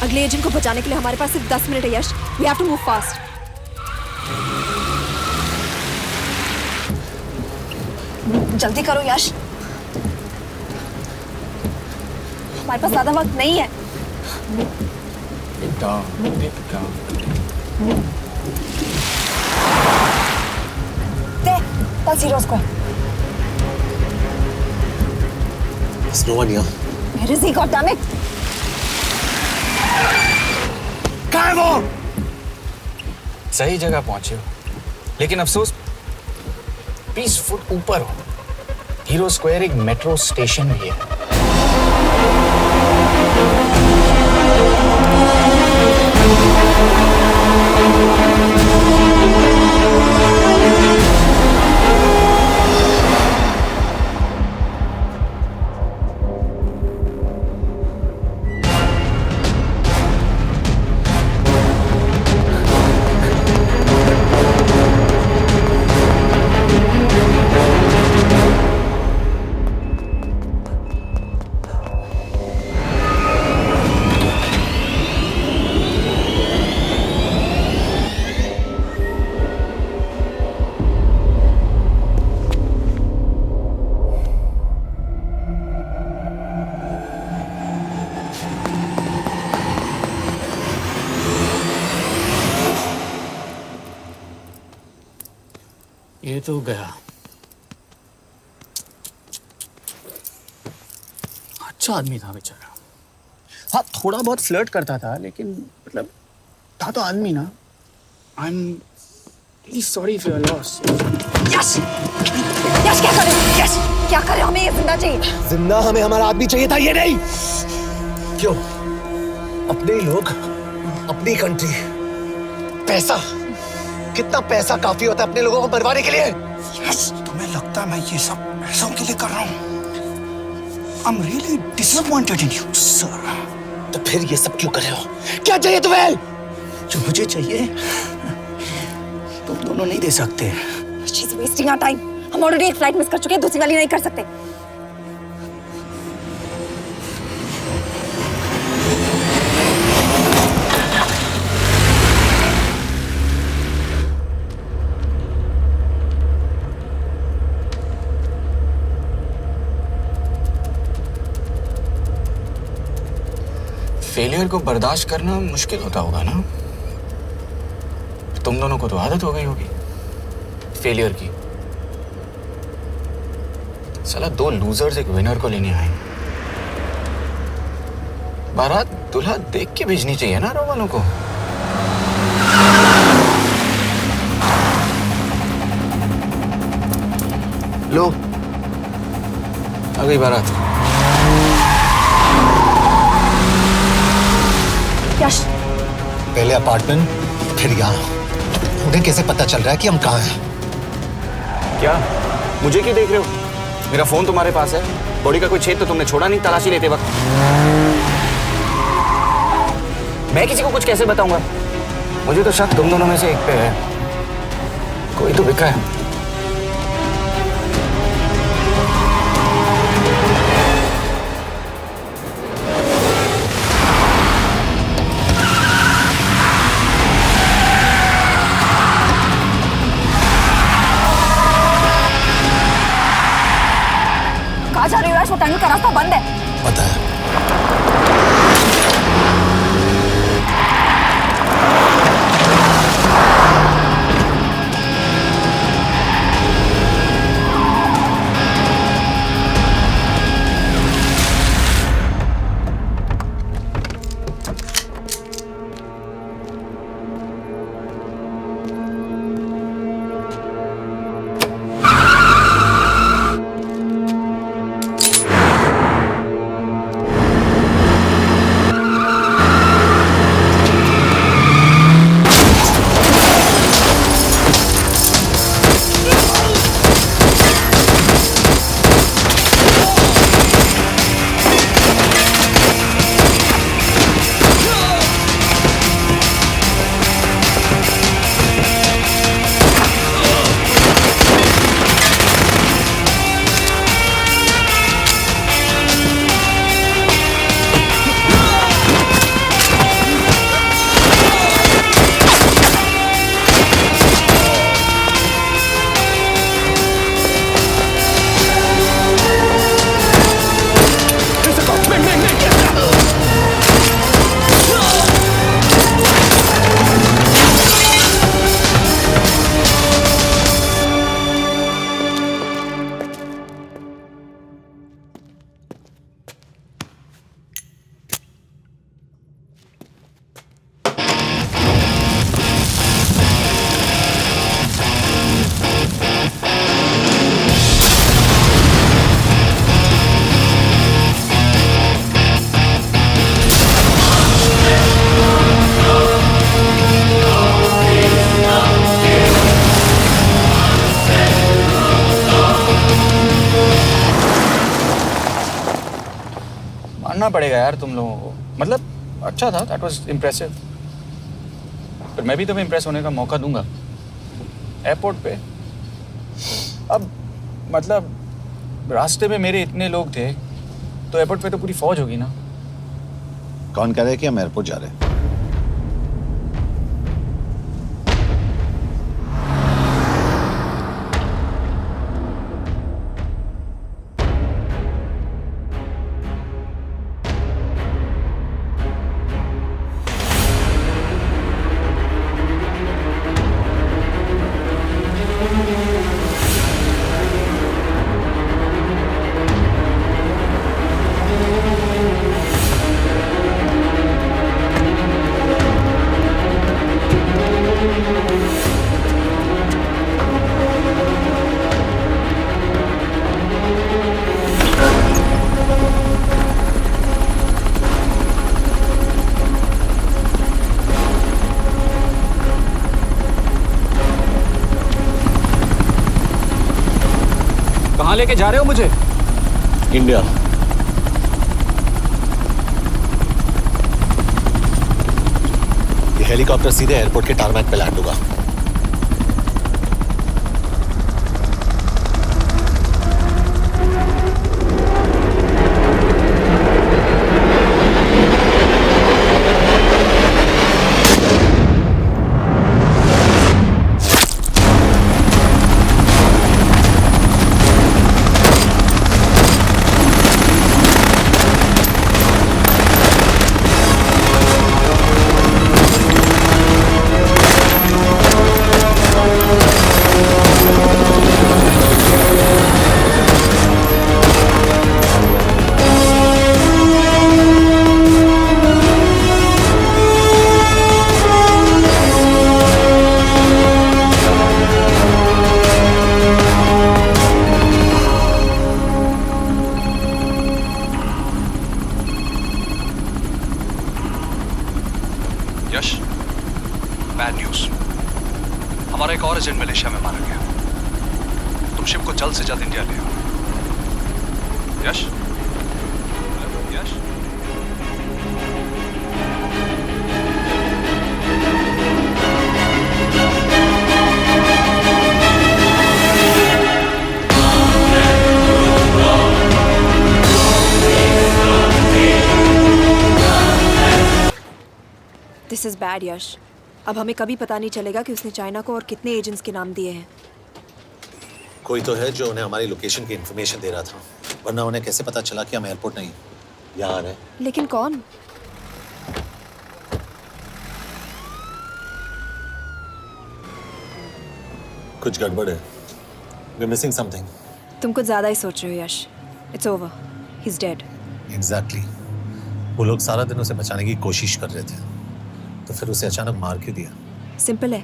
अगले एजेंट को बचाने के लिए हमारे पास सिर्फ 10 मिनट है यश। We have to move fast. जल्दी करो यश। हमारे पास ज्यादा वक्त नहीं है। That's Hero Square. There's no one here. Where is he? God damn it! कहाँ है वो? सही जगह पहुंचे हो, लेकिन अफसोस 20 फुट ऊपर हो। हीरो स्क्वायर एक मेट्रो स्टेशन भी है। ये तो गया। अच्छा आदमी था बेचारा। हाँ, थोड़ा बहुत फ्लर्ट करता था, लेकिन मतलब था तो आदमी ना। I am really sorry for your loss. Yash! Yash क्या करे? यश क्या करे? हमें ये जिंदा चाहिए। जिंदा हमें हमारा आदमी चाहिए था, ये नहीं। क्यों? अपने ही लोग, अपनी कंट्री, पैसा। कितना पैसा काफी होता है अपने लोगों को मरवाने के लिए? यस, तुम्हें लगता है मैं ये सब पैसों के लिए कर रहा हूँ? I'm really disappointed in you, sir. तो फिर ये सब क्यों कर रहे हो? क्या चाहिए तुम्हें? जो मुझे चाहिए तुम दोनों नहीं दे सकते। She's wasting our time. हम ऑलरेडी एक फ्लाइट मिस कर चुके हैं, दूसरी वाली नहीं कर सकते। फेलियर को बर्दाश्त करना मुश्किल होता होगा ना? तुम दोनों को तो आदत हो गई होगी फेलियर की। साला 2 लूजर्स एक विनर को लेने आए। बारात दूल्हा देख के भेजनी चाहिए ना रो वालों को। लो, आ गई बारात। यश, पहले अपार्टमेंट, फिर यहाँ। उन्हें कैसे पता चल रहा है कि हम कहाँ हैं? क्या मुझे क्यों देख रहे हो? मेरा फोन तुम्हारे पास है। बॉडी का कोई छेद तो तुमने छोड़ा नहीं तलाशी लेते वक्त। मैं किसी को कुछ कैसे बताऊंगा? मुझे तो शक तुम दोनों में से एक पे है। कोई तो बिका है। कहाँ जा रही हो यश? वो टनल का रास्ता बंद है। पता है। मानना पड़ेगा यार तुम लोगों को। मतलब अच्छा था, दैट वाज इम्प्रेसिव। पर मैं भी तुम्हें इम्प्रेस होने का मौका दूंगा एयरपोर्ट पे। अब मतलब रास्ते में मेरे इतने लोग थे तो एयरपोर्ट पे तो पूरी फौज होगी ना। कौन कह रहा है कि हम एयरपोर्ट जा रहे हैं? कहाँ लेके जा रहे हो मुझे? इंडिया। ये हेलीकॉप्टर सीधे एयरपोर्ट के टारमैक पे लैंड होगा। यश, बैड न्यूज। हमारा एक और एजेंट मलेशिया में मारा गया। तुम शिप को जल्द से जल्द इंडिया ले आओ। यश, यश। दिस इज बैड यश। अब हमें कभी पता नहीं चलेगा कि उसने चाइना को और कितने एजेंट्स के नाम दिए हैं। कोई तो है जो उन्हें हमारी लोकेशन की इंफॉर्मेशन दे रहा था, वरना उन्हें कैसे पता चला कि हम एयरपोर्ट नहीं यहाँ आ रहे हैं? लेकिन कौन? कुछ गड़बड़ है। We're missing something. तुम कुछ ज्यादा ही सोच रहे हो Yash. It's over, he is dead. Exactly. वो लोग सारा दिन उसे बचाने की कोशिश कर रहे थे, तो फिर उसे अचानक मार क्यों दिया? सिंपल है,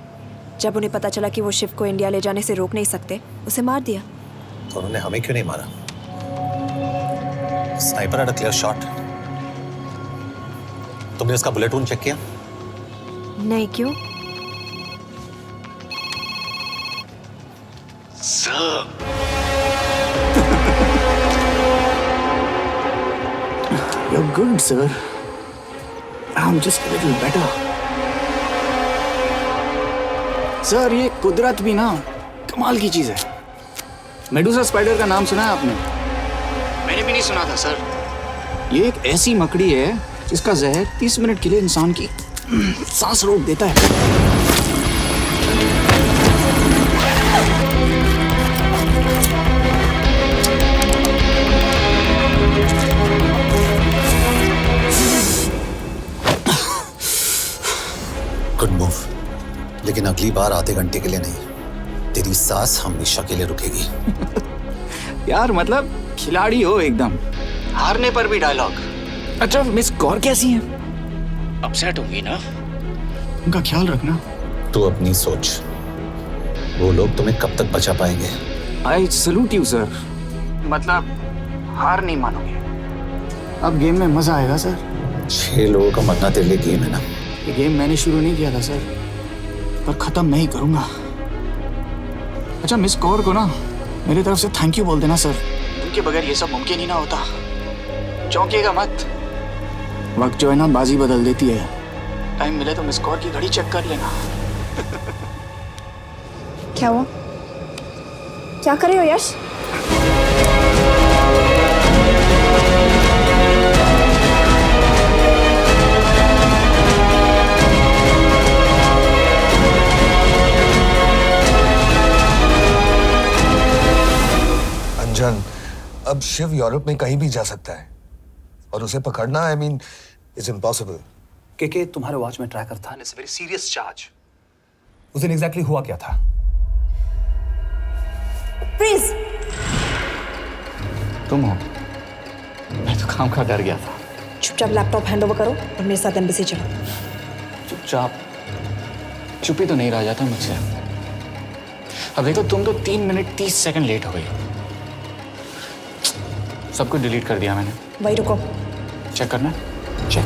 जब उन्हें पता चला कि वो शिव को इंडिया ले जाने से रोक नहीं सकते, उसे मार दिया। तो उन्होंने हमें क्यों नहीं मारा? Sniper had a clear shot. तुमने उसका बुलेट वूंड चेक किया? नहीं, क्यों? You're good, sir. I'm just a little better. Sir, ये कुदरत भी ना कमाल की चीज है। मेडुसा स्पाइडर का नाम सुना है आपने? मैंने भी नहीं सुना था सर। ये एक ऐसी मकड़ी है जिसका जहर 30 मिनट के लिए इंसान की सांस रोक देता है। गुड मूव, लेकिन अगली बार आधे घंटे के लिए नहीं। तेरी सांस हमेशा के लिए रुकेगी। यार मतलब खिलाड़ी हो एकदम, हारने पर भी डायलॉग। अच्छा, मिस कौर कैसी हैं? अपसेट होंगी ना? उनका ख्याल रखना। तू अपनी सोच, वो लोग तुम्हें कब तक बचा पाएंगे? I salute you sir. मतलब हार नहीं मानोगे। अब गेम में मजा आएगा सर। 6 लोगों का मरना तेरे लिए गेम है ना? ये गेम मैंने शुरू नहीं किया था सर, पर खत्म नहीं करूंगा। अच्छा, मिस कौर को ना मेरी तरफ से थैंक यू बोल देना सर। उनके बगैर ये सब मुमकिन ही ना होता। चौंकिएगा मत, वक्त जो है ना बाजी बदल देती है। टाइम मिले तो मिस कौर की घड़ी चेक कर लेना। क्या हुआ? क्या कर रहे हो यश? अंजन, अब शिव यूरोप में कहीं भी जा सकता है और उसे पकड़ना, आई मीन, इज इम्पॉसिबल। के तुम्हारे वॉच में ट्रैकर था, इट्स वेरी सीरियस चार्ज। उस दिन एग्जैक्टली हुआ क्या था? प्लीज। तुम हो? मैं तो काम का डर गया था। चुपचाप लैपटॉप हैंड ओवर करो और मेरे साथ एम्बेसी चलो। चुपचाप? चुप ही तो नहीं रहा जाता मुझसे। अब देखो, तुम तो 3 मिनट 30 सेकंड लेट हो गई। सब कुछ डिलीट कर दिया मैंने। वही रुको, चेक करना। Check.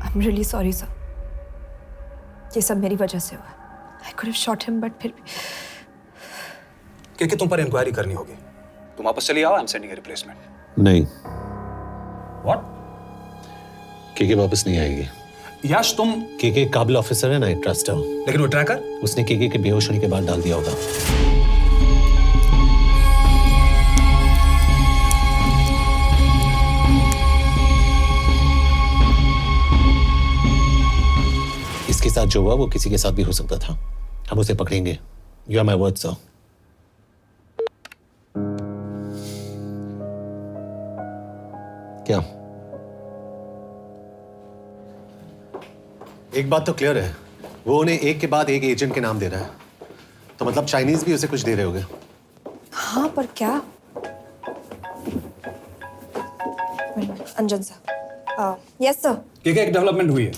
I am really sorry sir, ये सब मेरी वजह से हुआ। I could have shot him, but फिर तुम पर इंक्वायरी करनी होगी। तुम वापस चली आओ, I am sending a replacement. नहीं। व्हाट? केके वापस नहीं आएगी। यश, तुम केके काबिल ऑफिसर है ना, एक ट्रस्ट है। लेकिन वो ट्रैकर उसने केके के बेहोश होने के बाद डाल दिया होगा। इसके साथ जो हुआ वो किसी के साथ भी हो सकता था। हम उसे पकड़ेंगे। You are my word sir. क्या? एक बात तो क्लियर है, वो उन्हें एक के बाद एक एजेंट के नाम दे रहा है, तो मतलब चाइनीज भी उसे कुछ दे रहे होंगे। हाँ, पर क्या? अंजन सर। Yes sir. एक डेवलपमेंट हुई है।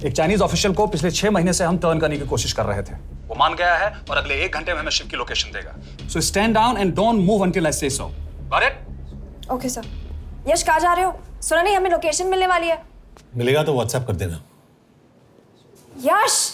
एक चाइनीज ऑफिशियल को पिछले 6 महीने से हम टर्न करने की कोशिश कर रहे थे। वो मान गया है और अगले 1 घंटे में हमें शिव की लोकेशन देगा। So stand down and don't move until I say so. Got it? Okay sir. Yash कहाँ जा रहे हो? सुना नहीं हमें लोकेशन मिलने वाली है। मिलेगा तो व्हाट्सएप कर देना। यश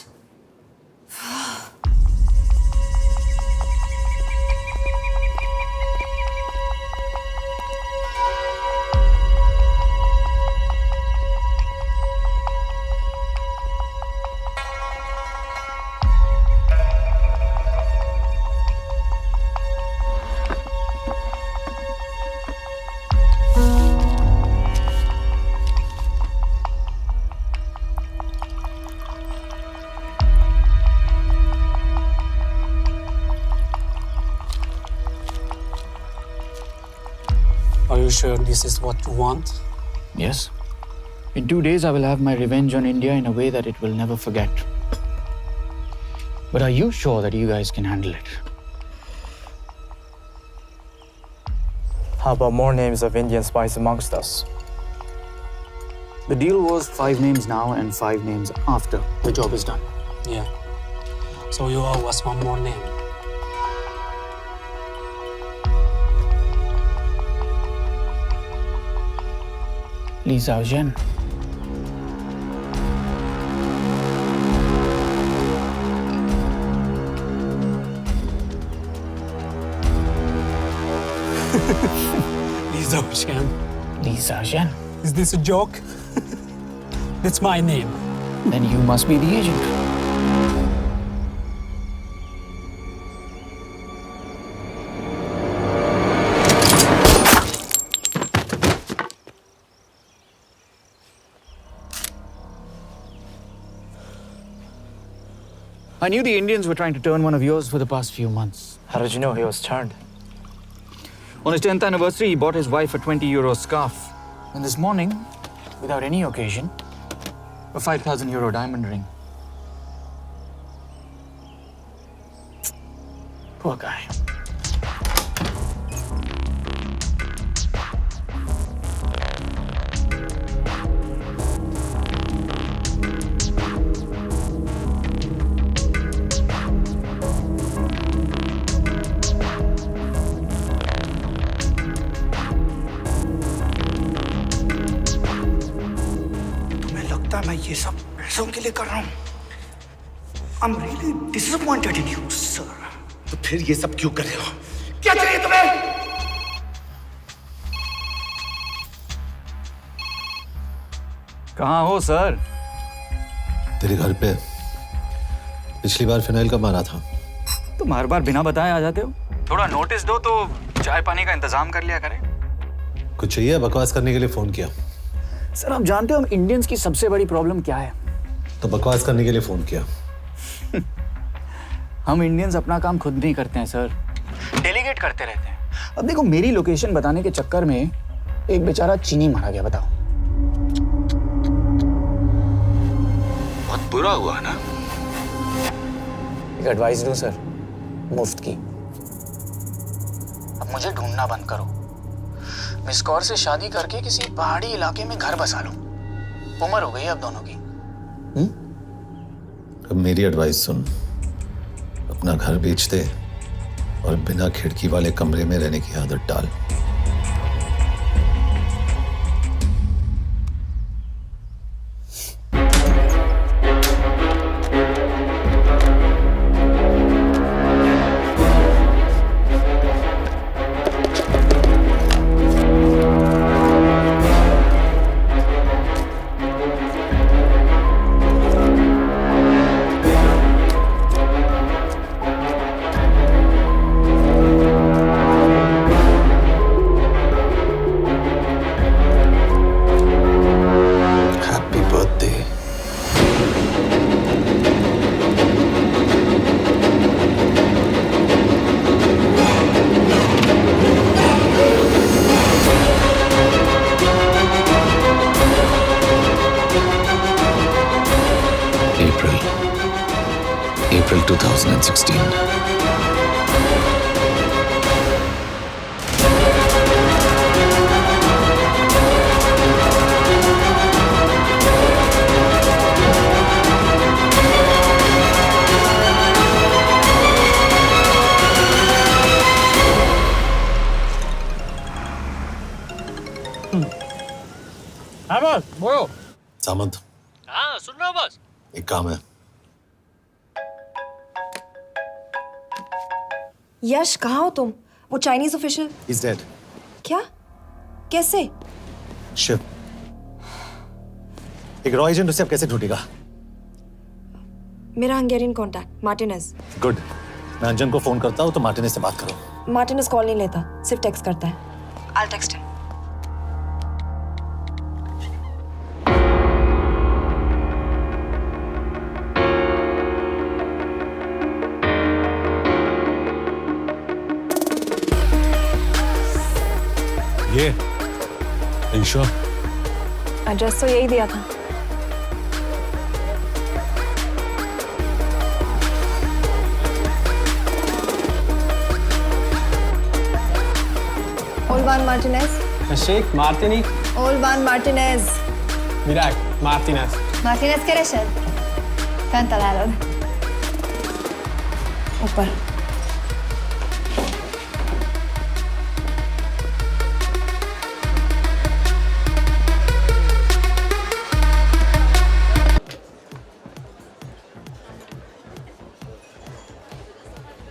Are you sure this is what you want? Yes. In 2 days, I will have my revenge on India in a way that it will never forget. But are you sure that you guys can handle it? How about more names of Indian spies amongst us? The deal was 5 names now and 5 names after the job is done. Yeah. So you owe us one more name. Li Xiaozhen. Li Xiaozhen. Li Xiaozhen. Is this a joke? That's my name. Then you must be the agent. I knew the Indians were trying to turn one of yours for the past few months. How did you know he was turned? On his 10th anniversary, he bought his wife a 20 euro scarf. And this morning, without any occasion, a 5,000 euro diamond ring. Poor guy. मैं ये सब पैसों के लिए कर रहा हूँ। I'm really disappointed in you, sir. तो फिर ये सब क्यों कर रहे हो? क्या चाहिए तुम्हें? कहाँ हो सर? तेरे घर पे पिछली बार फिनाइल कब मारा था? तुम हर बार बिना बताए आ जाते हो। थोड़ा नोटिस दो तो चाय पानी का इंतजाम कर लिया करें। कुछ चाहिए? बकवास करने के लिए फोन किया। सर आप जानते हो हम इंडियंस की सबसे बड़ी प्रॉब्लम क्या है? तो बकवास करने के लिए फोन किया। हम इंडियंस अपना काम खुद नहीं करते हैं सर, डेलीगेट करते रहते हैं। अब देखो मेरी लोकेशन बताने के चक्कर में एक बेचारा चीनी मारा गया, बताओ। बहुत बुरा हुआ ना? एक एडवाइस दूं सर, मुफ्त की। अब मुझे ढूंढना बंद करो। मिस कौर से शादी करके किसी पहाड़ी इलाके में घर बसा लो। उम्र हो गई अब दोनों की। अब मेरी एडवाइस सुन, अपना घर बेच दे और बिना खिड़की वाले कमरे में रहने की आदत डाल। April 2016. हाँ बॉस बोलो। सामंत, हाँ सुन रहा हूँ बॉस। एक काम है। यश कहाँ हो तुम? वो चाइनीज ऑफिशियल He's dead. क्या? कैसे? शिव, एक रॉ एजेंट उसे अब कैसे ढूंढेगा? मेरा हंगेरियन कॉन्टैक्ट मार्टिनेज। गुड, मैं अंजन को फोन करता हूँ तो मार्टिनेज से बात करो। मार्टिनेज कॉल नहीं लेता, सिर्फ टेक्स्ट करता है। I'll text him. ये ईशो एड्रेस तो यही दिया था। Olvan Martinez. Sheikh Martini. Olvan Martinez. Virág Martinez. Martinez keresed? Fent találod. ऊपर।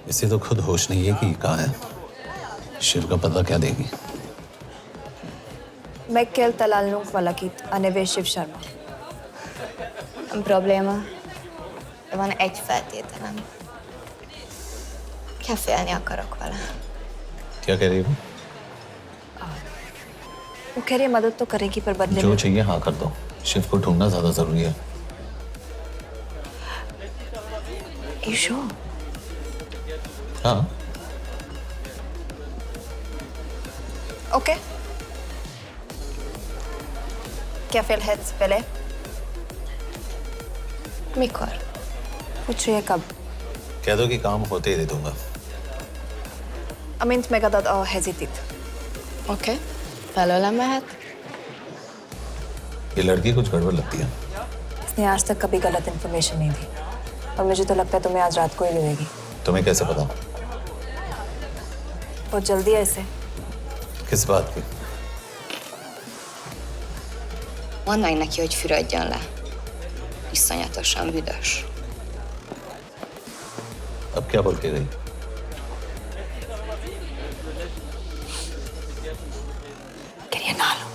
इसे तो खुद होश नहीं है कि कहाँ है। शिव का पता क्या देगी? मैं केल talalnunk valakit, a neve Shiv Sharma. Probléma. Van egy feltételem. Kefélni akarok vele. क्या कह रही है वो? वो कह रही है मदद तो करेगी पर बदले जो में। चाहिए हाँ कर दो। शिव को ढूंढना ज्यादा जरूरी है। You sure? हाँ। Okay. Kefél heads pele. Mikor? पूछ रही है कब? कह दो कि काम होते ही दे दूंगा। Amint megadad a hezitit. Oké. Felőlem mehet? ये लड़की कुछ गड़बड़ लगती है। इसने आज तक कभी गलत इन्फॉर्मेशन नहीं दी और मुझे तो लगता है तुम्हें आज रात को ही मिलेगी। तुम्हें कैसे पता? बहुत जल्दी है इसे। किस बात की? Mondd meg neki, hogy fürödjön le. Iszonyatosan büdös. अब क्या बोल के गई? करिए ना लो।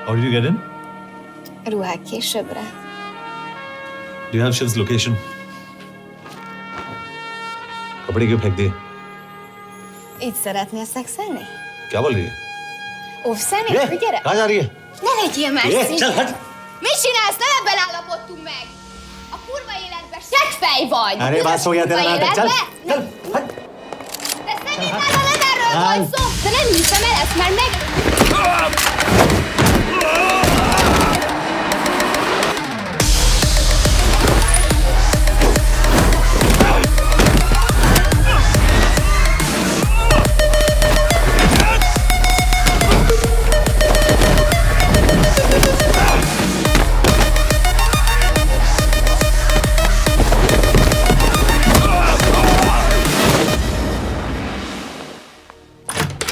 How did you get in? Ruhák későbbre. Do you have Shiv's location? कपड़े क्यों फेंक दिए? Így szeretnél szexelni? क्या बोल रही है? Óvszeni? ये, Gyere! कहाँ जा रही है? Ne legyél már ये, színes! चल हट! Mit csinálsz? Nem ebben állapodtunk meg! A kurva életben seggfej vagy! अरे बात हो गया तेरा नाटक, चल! चल! De szerintem erről volt szó! De nem hiszem el ezt, mert meg...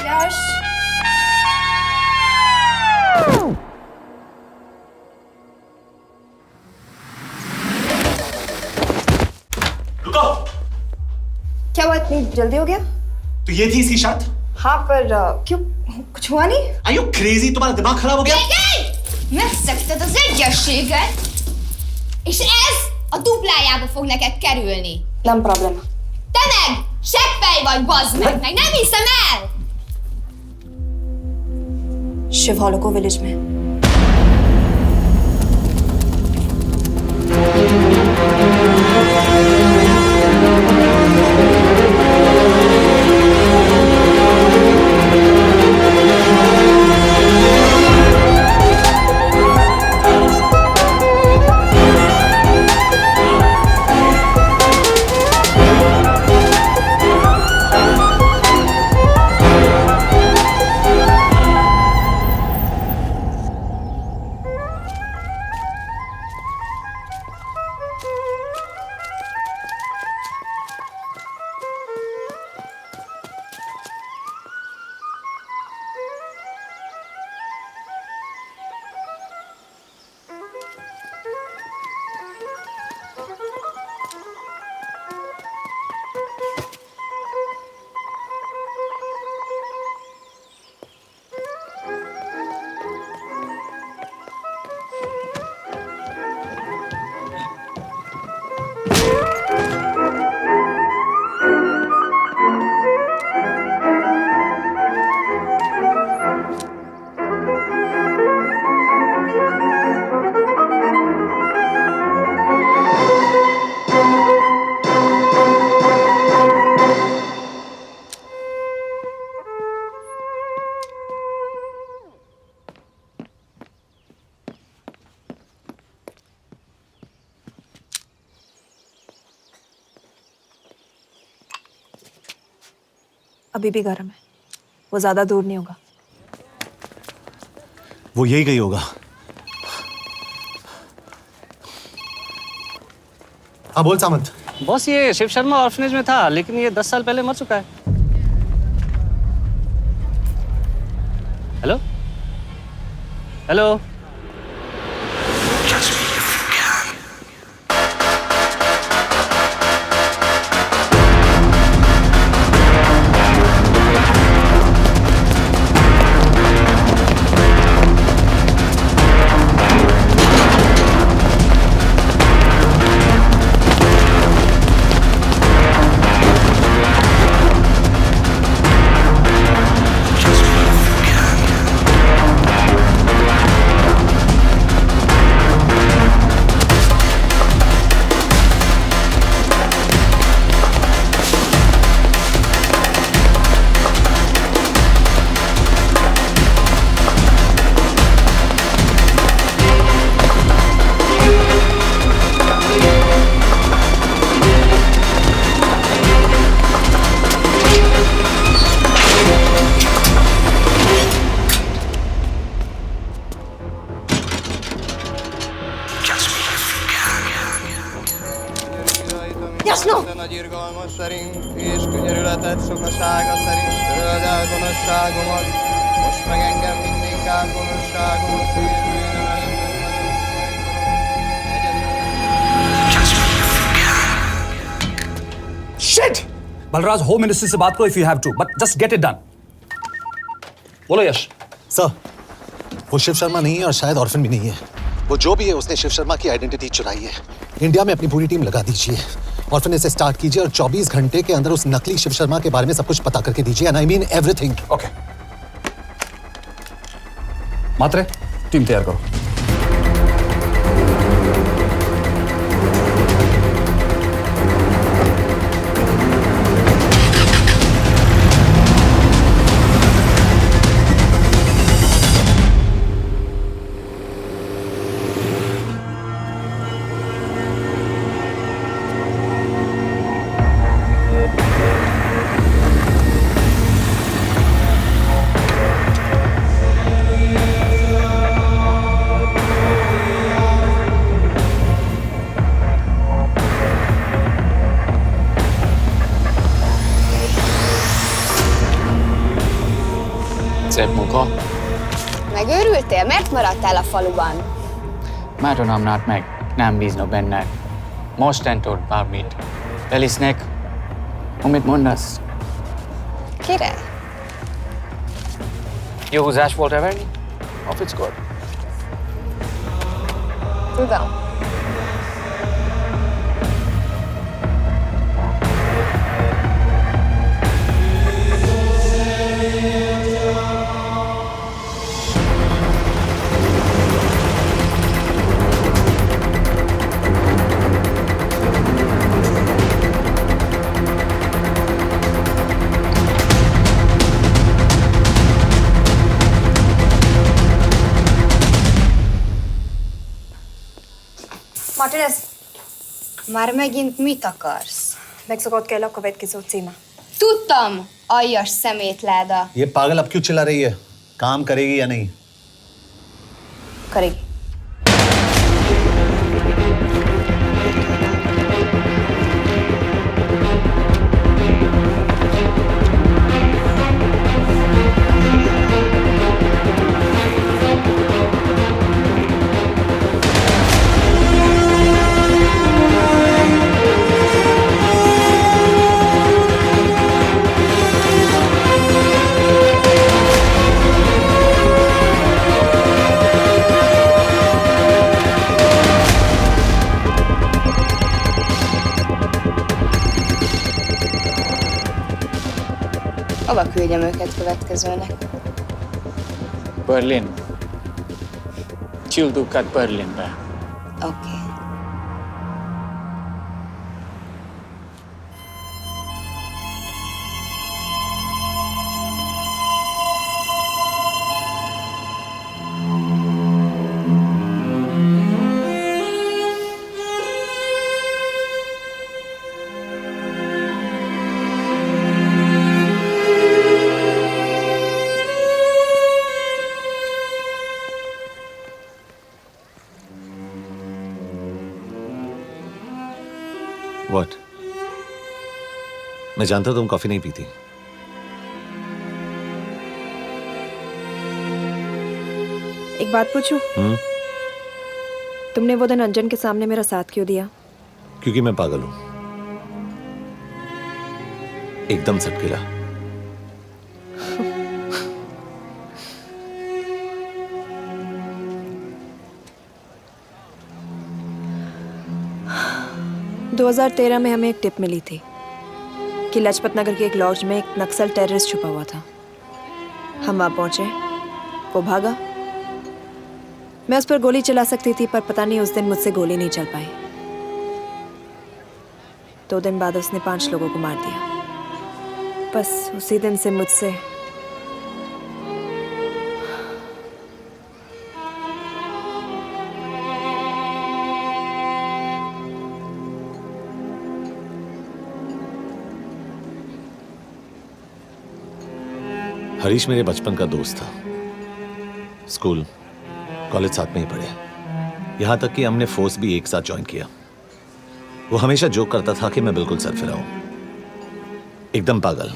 यश। रुको! क्या हुआ इतनी जल्दी हो गया? तो ये थी इसकी शर्त? हाँ पर क्यों कुछ हुआ नहीं? Are you crazy? तुम्हारा दिमाग खराब हो गया? Megszegted az egyességet, és ez a duplájába fog neked kerülni. Nem probléma. Te meg seggfej vagy, bazd meg! Nem hiszem el! Shiv हॉलोको विलेज में। अभी भी गर्म है, वो ज्यादा दूर नहीं होगा। वो यही गई होगा। हाँ बोल सामंत। बॉस ये शिव शर्मा ऑर्फनेज में था, लेकिन ये 10 साल पहले मर चुका है। Hello hello. Nagy irgalmas szerint és könyörületet sokasága szerint töröld el gonoszságomat, most meg engem mindinkább gonoszságomat Shit! Balraj, home ministry से बात करो if you have to, but just get it done. बोलो यश। सर, वो शिव शर्मा नहीं है और शायद ऑर्फन भी नहीं है। वो जो भी है उसने शिव शर्मा की आइडेंटिटी चुराई है। इंडिया में अपनी पूरी टीम लगा दीजिए, ऑर्फनेज से स्टार्ट कीजिए और 24 घंटे के अंदर उस नकली शिव शर्मा के बारे में सब कुछ पता करके दीजिए। And I mean everything. Okay. Mhatre, team तैयार करो। Szép munka. Megőrültél? Miért maradtál a faluban? Mert nem nárt meg. Nem bíznak benned. Mostantól bármit. Elisznek. Amit mondasz? Király. Jó húzás volt everni? Off it's good. Tudom. Martinez, Már megint mit akarsz? Mexikót kell a következő címe. Tudtam, aljas szemétláda. ये पागल अब क्यों चिल्ला रही है? काम करेगी या नहीं? करेगी। Hova küldjem őket következőnek? Berlin. Küldőket Berlinbe. Oké. मैं जानता तुम कॉफी नहीं पीती। एक बात पूछूं? तुमने वो दिन अंजन के सामने मेरा साथ क्यों दिया? क्योंकि मैं पागल हूं, एकदम सटकेला। – 2013 में हमें एक टिप मिली थी कि लाजपत नगर के एक लॉज में एक नक्सल टेररिस्ट छुपा हुआ था। हम वहां पहुंचे, वो भागा। मैं उस पर गोली चला सकती थी, पर पता नहीं उस दिन मुझसे गोली नहीं चल पाई। 2 दिन बाद उसने 5 लोगों को मार दिया। बस उसी दिन से मुझसे हरीश मेरे बचपन का दोस्त था। स्कूल कॉलेज साथ में ही पढ़े, यहां तक कि हमने फोर्स भी एक साथ ज्वाइन किया। वो हमेशा जोक करता था कि मैं बिल्कुल सरफिरा हूं, एकदम पागल।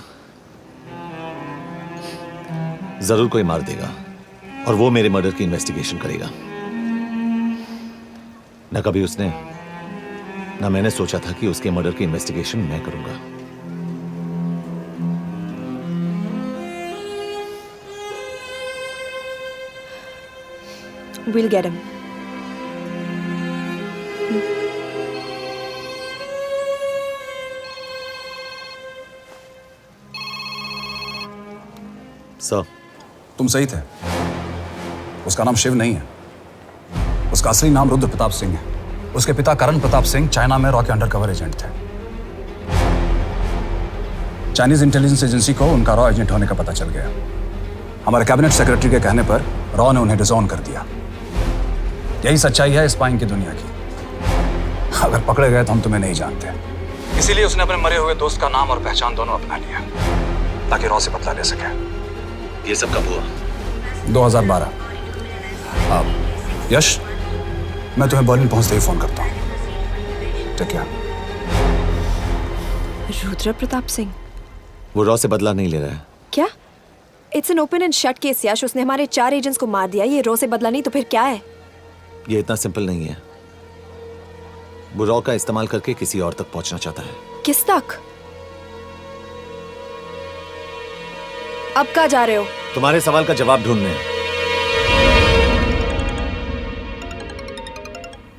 जरूर कोई मार देगा और वो मेरे मर्डर की इन्वेस्टिगेशन करेगा। न कभी उसने न मैंने सोचा था कि उसके मर्डर की इन्वेस्टिगेशन मैं करूंगा। We'll get him. सर, तुम सही थे। उसका नाम शिव नहीं है, उसका असली नाम रुद्र प्रताप सिंह है। उसके पिता करण प्रताप सिंह चाइना में रॉ के अंडरकवर एजेंट थे। चाइनीज इंटेलिजेंस एजेंसी को उनका रॉ एजेंट होने का पता चल गया। हमारे कैबिनेट सेक्रेटरी के कहने पर रॉ ने उन्हें डिसऑन कर दिया। यही सच्चाई है स्पाइंग की दुनिया की। अगर पकड़े गए तो हम तुम्हें नहीं जानते, इसीलिए उसने अपने मरे हुए दोस्त का नाम और पहचान दोनों अपना लिया ताकि रॉ से बदला ले सके। ये सब कब हुआ? 2012। यश, मैं तुम्हें बर्लिन पहुंचते ही फोन करता हूँ। ठीक है। रुद्र प्रताप सिंह वो रॉ से बदला नहीं ले रहा है। क्या? It's an open and shut case Yash. उसने हमारे 4 एजेंट्स को मार दिया। ये रॉ से बदला नहीं तो फिर क्या है? ये इतना सिंपल नहीं है। वो रॉ का इस्तेमाल करके किसी और तक पहुंचना चाहता है। किस तक? अब कहाँ जा रहे हो? तुम्हारे सवाल का जवाब ढूंढने।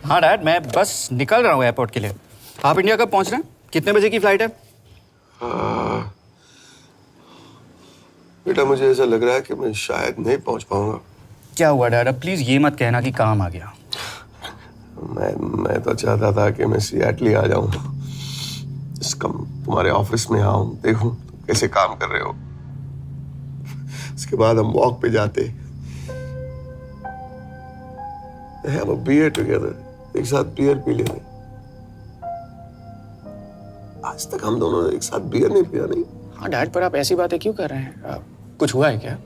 हाँ डैड, मैं बस निकल रहा हूँ एयरपोर्ट के लिए। आप इंडिया कब पहुंच रहे हैं? कितने बजे की फ्लाइट है? बेटा, मुझे ऐसा लग रहा है कि मैं शायद नहीं पहुंच पाऊंगा। क्या हुआ डैड? अब प्लीज ये मत कहना कि काम आ गया। मैं तो चाहता था कि मैं सियाटली आ जाऊं, तुम्हारे ऑफिस में आऊं, देखूं तुम कैसे काम कर रहे हो। उसके बाद हम वॉक पे जाते, have a beer together, एक साथ बियर पी लेते। आज तक हम दोनों ने एक साथ बियर नहीं पिया। नहीं। हाँ डैड, पर आप ऐसी बातें क्यों कर रहे हैं? कुछ हुआ है क्या?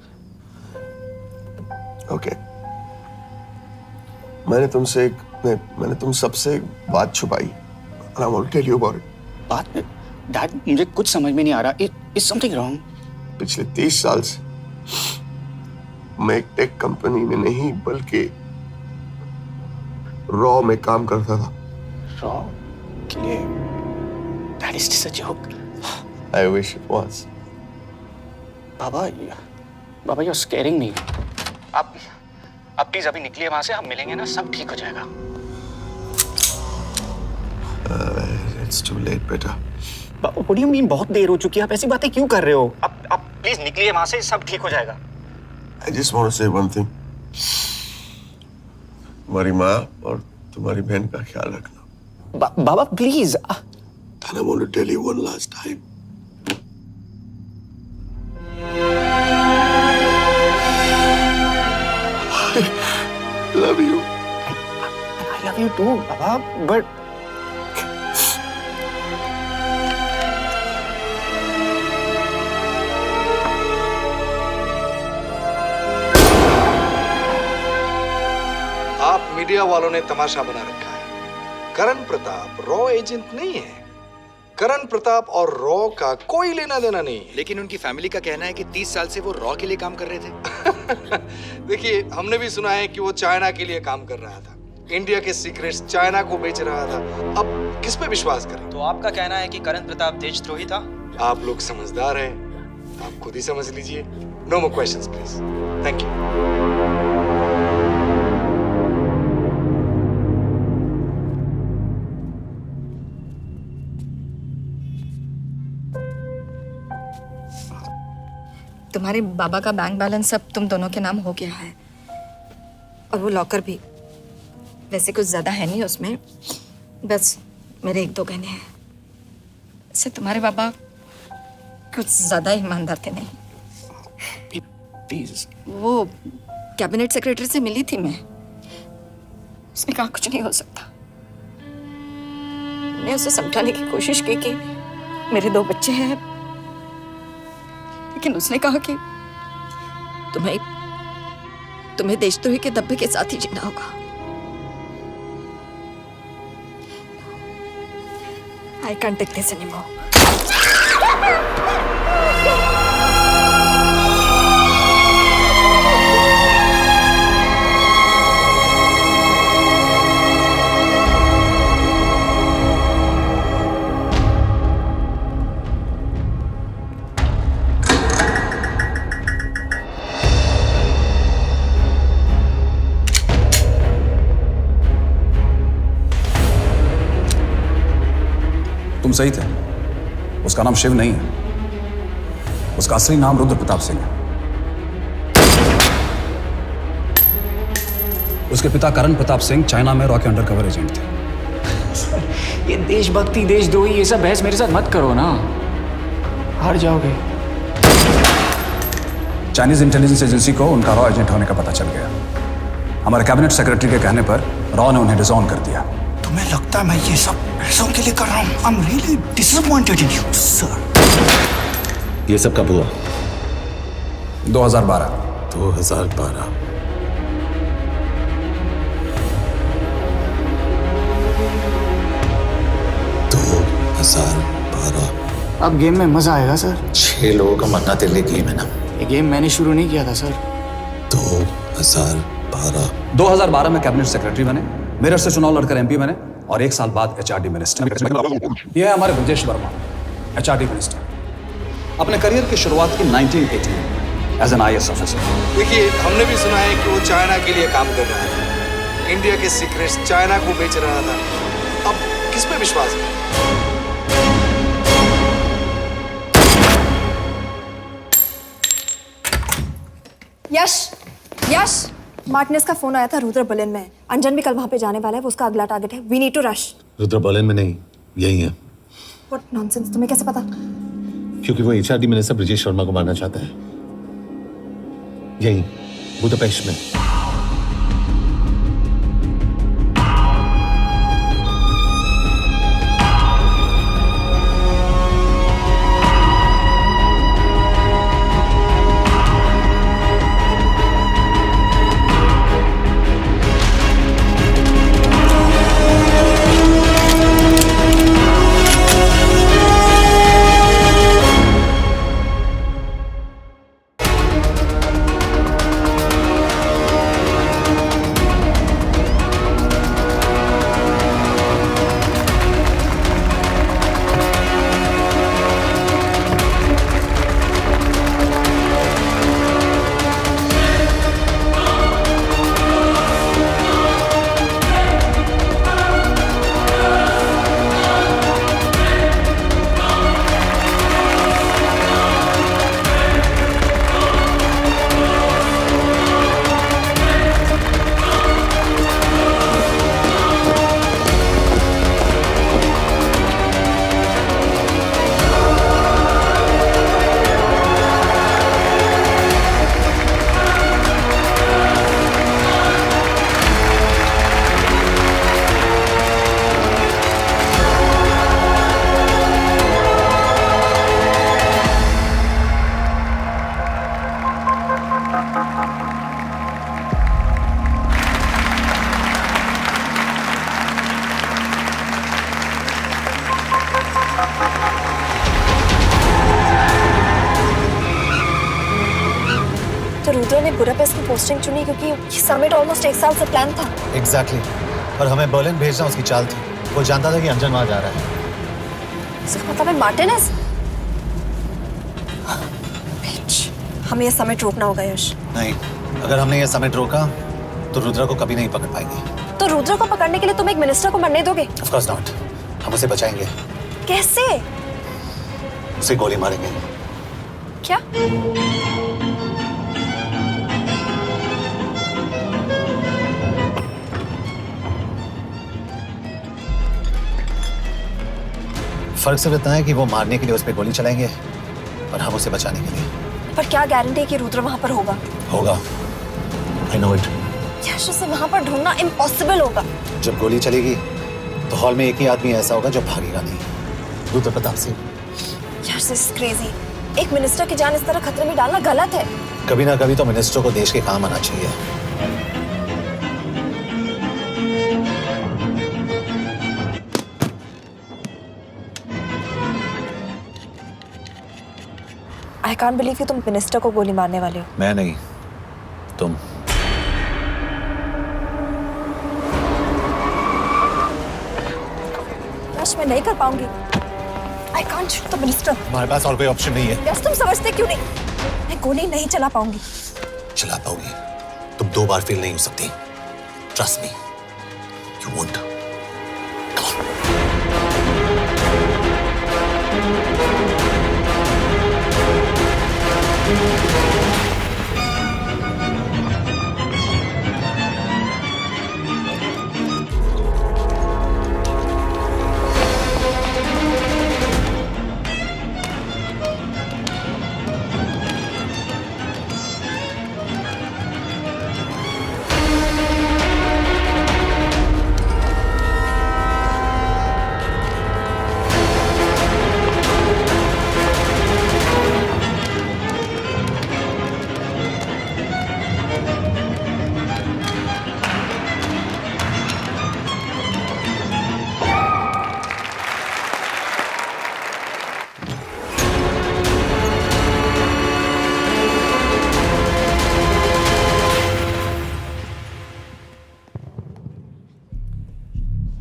ओके। मैंने तुम सबसे एक बात छुपाई। And I want to tell you about it. बात में डैड, मुझे कुछ समझ में नहीं आ रहा। Is something wrong? पिछले 30 साल से मैं एक टेक कंपनी में नहीं बल्कि रॉ में काम करता था। रॉ के लिए? That is just a joke. I wish it was. Baba you're scaring me. आप प्लीज अभी निकलिए वहां से, आप मिलेंगे ना, सब ठीक हो जाएगा। It's too late, बेटा। What do you mean बहुत देर हो चुकी है? आप ऐसी बातें क्यों कर रहे हो? आप प्लीज निकलिए वहां से, सब ठीक हो जाएगा। I just want to say one thing. तुम्हारी माँ और तुम्हारी बहन का ख्याल रखना। बाबा please. And I want to tell you one last time. I love you. I love you too, Baba, but आप मीडिया वालों ने तमाशा बना रखा है। करण प्रताप रॉ एजेंट नहीं है। करण प्रताप और रॉ का कोई लेना देना नहीं है। लेकिन उनकी फैमिली का कहना है कि 30 साल से वो रॉ के लिए काम कर रहे थे। देखिए, हमने भी सुना है कि वो चाइना के लिए काम कर रहा था, इंडिया के सीक्रेट्स चाइना को बेच रहा था। अब किस पे विश्वास करें? तो आपका कहना है कि करण प्रताप देशद्रोही था? आप लोग समझदार हैं, आप खुद ही समझ लीजिए। No more questions please. Thank you. तुम्हारे बाबा का बैंक बैलेंस अब तुम दोनों के नाम हो गया है, और वो लॉकर भी। वैसे कुछ ज्यादा है नहीं उसमें, बस मेरे 1-2 गहने हैं। वैसे तुम्हारे बाबा कुछ ज्यादा ईमानदार थे नहीं। प्लीज। वो कैबिनेट सेक्रेटरी से मिली थी मैं, उसने कहा कुछ नहीं हो सकता। मैं उसे समझाने की कोशिश की कि मेरे 2 बच्चे हैं, लेकिन उसने कहा कि तुम्हें देशद्रोही के धब्बे के साथ ही जीना होगा। I can't take this anymore. तुम सही थे, उसका नाम शिव नहीं है, उसका असली नाम रुद्र प्रताप सिंह है। उसके पिता करण प्रताप सिंह चाइना में रॉ के अंडरकवर एजेंट थे। ये देशभक्ति देशद्रोही ये सब बहस मेरे साथ मत करो ना, हार जाओगे। चाइनीज इंटेलिजेंस एजेंसी को उनका रॉ एजेंट होने का पता चल गया। हमारे कैबिनेट सेक्रेटरी के कहने पर रॉ ने उन्हें डिसऑन कर दिया। तुम्हें लगता है मैं ये सब पैसों के लिए कर रहा हूँ? I'm really disappointed in you, sir. ये सब कब हुआ? 2012। 2012। अब गेम में मजा आएगा सर। 6 लोगों का मरना तेरे लिए गेम है ना? ये गेम मैंने शुरू नहीं किया था सर। 2012 में कैबिनेट सेक्रेटरी बने, मेरठ से चुनाव लड़कर एमपी बने, और 1 साल बाद एचआरडी मिनिस्टर। यह है हमारे ब्रजेश वर्मा, एचआरडी मिनिस्टर। अपने करियर की शुरुआत की 1980 में एज एन IAS ऑफिसर। देखिए, हमने भी सुना है कि वो चाइना के लिए काम कर रहा था, इंडिया के सीक्रेट्स चाइना को बेच रहा था। अब किस पे विश्वास करें? यश, मार्टिनेस का फोन आया था रुद्र बर्लिन में। अंजन भी कल वहां पे जाने वाला है, वो उसका अगला टारगेट है। We need to rush. Rudra Berlin में नहीं, यही है। व्हाट नॉनसेंस, तुम्हें कैसे पता? क्योंकि वो HRD मिनिस्टर ब्रजेश शर्मा को मारना चाहता है, यही बुदापेस्ट में। रुद्र ने बुडापेस्ट की पोस्टिंग चुनी क्योंकि ये समिट ऑलमोस्ट 1 साल से प्लान था। एग्जैक्टली और हमें बर्लिन भेजना उसकी चाल थी। वो जानता था कि अंजन वहां जा रहा है। इसका मतलब है मार्टिनेज। हमें ये समिट रोकना होगा यश। नहीं, अगर हमने ये समिट रोका तो रुद्र को कभी नहीं पकड़ पाएंगे। तो रुद्र को पकड़ने के लिए तुम एक मिनिस्टर को मरने दोगे? Of course not. हम उसे बचाएंगे। कैसे? उसे गोली मारेंगे। क्या? फर्क सिर्फ इतना है कि वो मारने के लिए उस पर गोली चलाएंगे और हम उसे बचाने के लिए। पर क्या गारंटी है कि रुद्र वहां पर होगा? होगा। I know it. यश, उसे वहां पर ढूंढना इम्पॉसिबल होगा। जब गोली चलेगी तो हॉल में एक ही आदमी ऐसा होगा जो भागेगा नहीं। रुद्र प्रताप सिंह। यश, दिस इज क्रेजी। एक मिनिस्टर की जान इस तरह खतरे में डालना गलत है। कभी ना कभी तो मिनिस्टर को देश के काम आना चाहिए। I can't believe कि तुम मिनिस्टर को गोली मारने वाले हो। मैं नहीं, तुम। यश, मैं नहीं कर पाऊंगी। I can't shoot the minister। हमारे पास और कोई ऑप्शन नहीं है। यश, तुम समझते क्यों नहीं? मैं गोली नहीं चला पाऊंगी। चला पाओगी। तुम 2 बार फेल नहीं हो सकती। Trust me, you won't।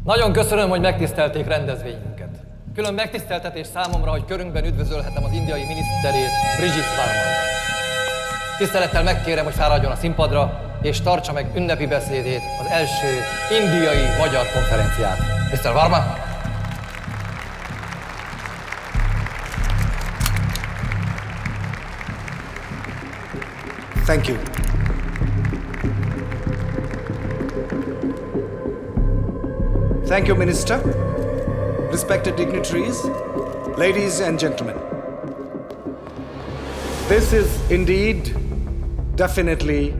Nagyon köszönöm, hogy megtisztelték rendezvényünket. Külön megtiszteltetés számomra, hogy körünkben üdvözölhetem az indiai miniszterét, Brigitte Varma. Tisztelettel megkérem, hogy fáradjon a színpadra, és tartsa meg ünnepi beszédét az első indiai-magyar konferenciát. Mr. Varma? Thank you. Thank you, Minister. Respected dignitaries, ladies and gentlemen. This is indeed, definitely,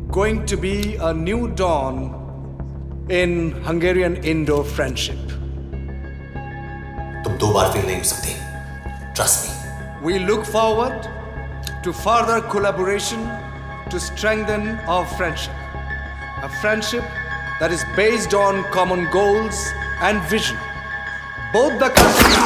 going to be a new dawn in Hungarian-Indo friendship. तुम 2 बार fail नहीं हो सकती। Trust me. We look forward to further collaboration to strengthen our friendship. A friendship that is based on common goals and vision. Both the countries...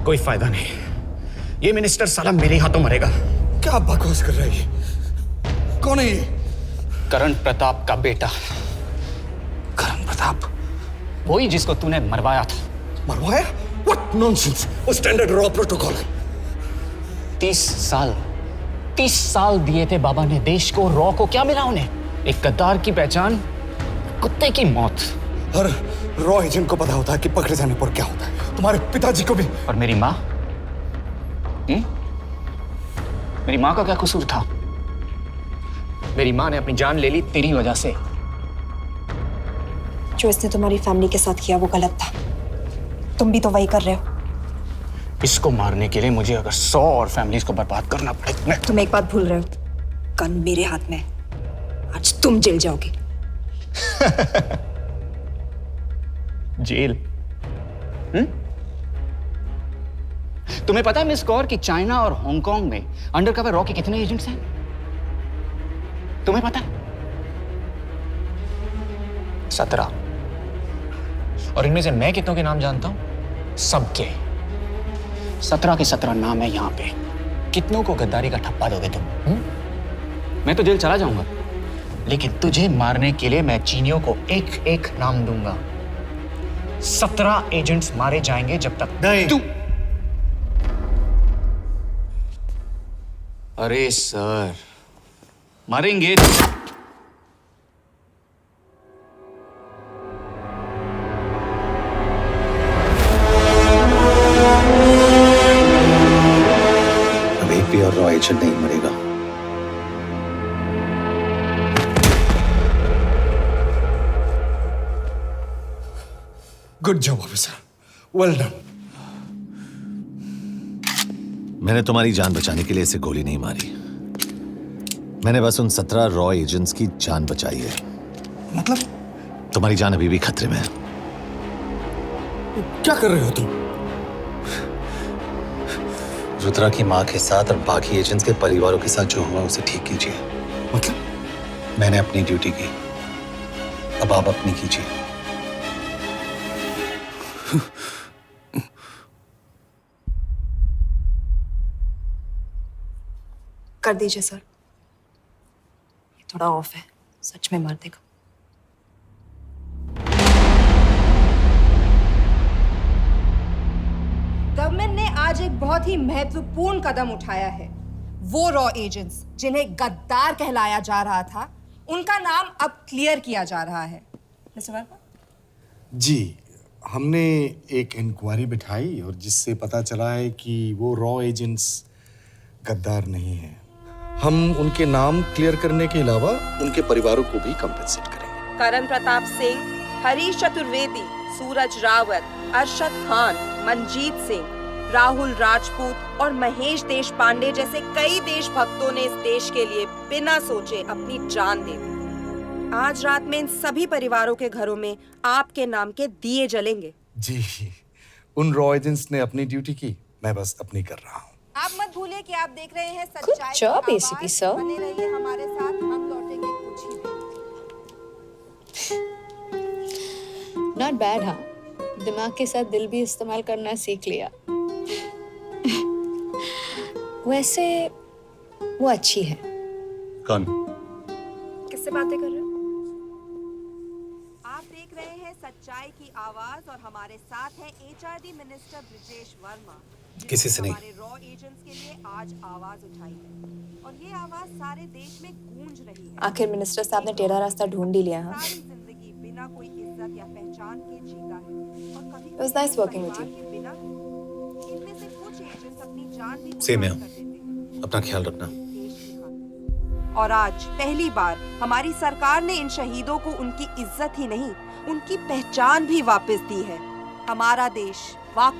कोई फायदा नहीं। ये minister साला मेरे हाथों मरेगा। क्या बकवास कर रहा है ये? कौन है ये? करण प्रताप का बेटा। करण प्रताप? वही जिसको तूने मरवाया था। मरवाया? What nonsense! वो स्टैंडर्ड रॉ प्रोटोकॉल है। 30 साल दिए थे बाबा ने देश को। रॉ को क्या मिला उन्हें? एक गद्दार की पहचान, कुत्ते की मौत। हर रॉ एजेंट को पता होता है कि पकड़े जाने पर क्या होता है। तुम्हारे पिताजी को भी। और मेरी माँ? मेरी माँ का क्या कसूर था? मेरी माँ ने अपनी जान ले ली तेरी वजह से। जो इसने तुम्हारी फैमिली के साथ किया वो गलत था। तुम भी तो वही कर रहे हो। इसको मारने के लिए मुझे अगर 100 और फैमिलीज को बर्बाद करना पड़े। तुम एक बात भूल रहे हो, गन मेरे हाथ में है। आज तुम जेल जाओगे। जेल? तुम्हें पता है मिस कौर कि चाइना और हांगकांग में अंडरकवर रॉ के कितने एजेंट्स हैं? तुम्हें पता है? 17। और इनमें से मैं कितनों के नाम जानता हूं? सबके। 17 के 17 नाम है यहां पे। कितनों को गद्दारी का ठप्पा दोगे तुम? मैं तो जेल चला जाऊंगा, लेकिन तुझे मारने के लिए मैं चीनियों को एक एक नाम दूंगा। 17 एजेंट्स मारे जाएंगे जब तक नहीं। तू। अरे सर, मारेंगे। अब एक भी और रॉ एजेंट नहीं मरेगा। Good job officer, well done. मैंने तुम्हारी जान बचाने के लिए इसे गोली नहीं मारी। मैंने बस उन 17 रॉ एजेंट्स की जान बचाई है। मतलब? तुम्हारी जान अभी भी खतरे में है। क्या कर रहे हो तुम? रुद्रा की माँ के साथ और बाकी एजेंट्स के परिवारों के साथ जो हुआ उसे ठीक कीजिए। मतलब? मैंने अपनी ड्यूटी की, अब आप अपनी कीजिए। कर दीजिए सर, ये थोड़ा ऑफ है, सच में मार देगा। गवर्नमेंट ने आज एक बहुत ही महत्वपूर्ण कदम उठाया है। वो रॉ एजेंट्स जिन्हें गद्दार कहलाया जा रहा था, उनका नाम अब क्लियर किया जा रहा है। मिस्टर वर्मा? जी, हमने एक इंक्वायरी बिठाई और जिससे पता चला है कि वो रॉ एजेंट्स गद्दार नहीं हैं। हम उनके नाम क्लियर करने के अलावा उनके परिवारों को भी कंपेंसेट करेंगे। करण प्रताप सिंह, हरीश चतुर्वेदी, सूरज रावत, अरशद खान, मनजीत सिंह, राहुल राजपूत और महेश देशपांडे जैसे कई देशभक्तों ने इस देश के लिए बिना सोचे अपनी जान दे दी। आज रात में इन सभी परिवारों के घरों में आपके नाम के दिए जलेंगे। जी, उन रॉ एजेंट्स ने अपनी ड्यूटी की, मैं बस अपनी कर रहा हूँ। आप मत भूलिए कि आप देख रहे हैं सच्चाई की job, आवाज। ACP sir. बने रहिए हमारे साथ, हम लौटेंगे कुछ ही देर। Not bad. हाँ, दिमाग के साथ दिल भी इस्तेमाल करना सीख लिया। वैसे वो अच्छी है। कौन? किससे बातें कर रहे हो? आप देख रहे हैं सच्चाई की आवाज और हमारे साथ है HRD मिनिस्टर ब्रिजेश वर्मा। किसी से नहीं। हमारे रॉ एजेंट्स के लिए आज आवाज उठाई है और ये आवाज सारे देश में गूंज रही है। आखिर मिनिस्टर साहब ने टेढ़ा रास्ता ढूंढ ही लिया। हाँ, सारी जिंदगी बिना कोई इज्जत या पहचान के जीता है और कभी It was nice working with you. बिना इनमें से कुछ एजेंट्स अपनी जान भी सेम है। अपना ख्याल रखना। और आज पहली बार हमारी सरकार ने इन शहीदों को उनकी इज्जत ही नहीं, उनकी पहचान भी वापस दी है। हमारा देश वाकई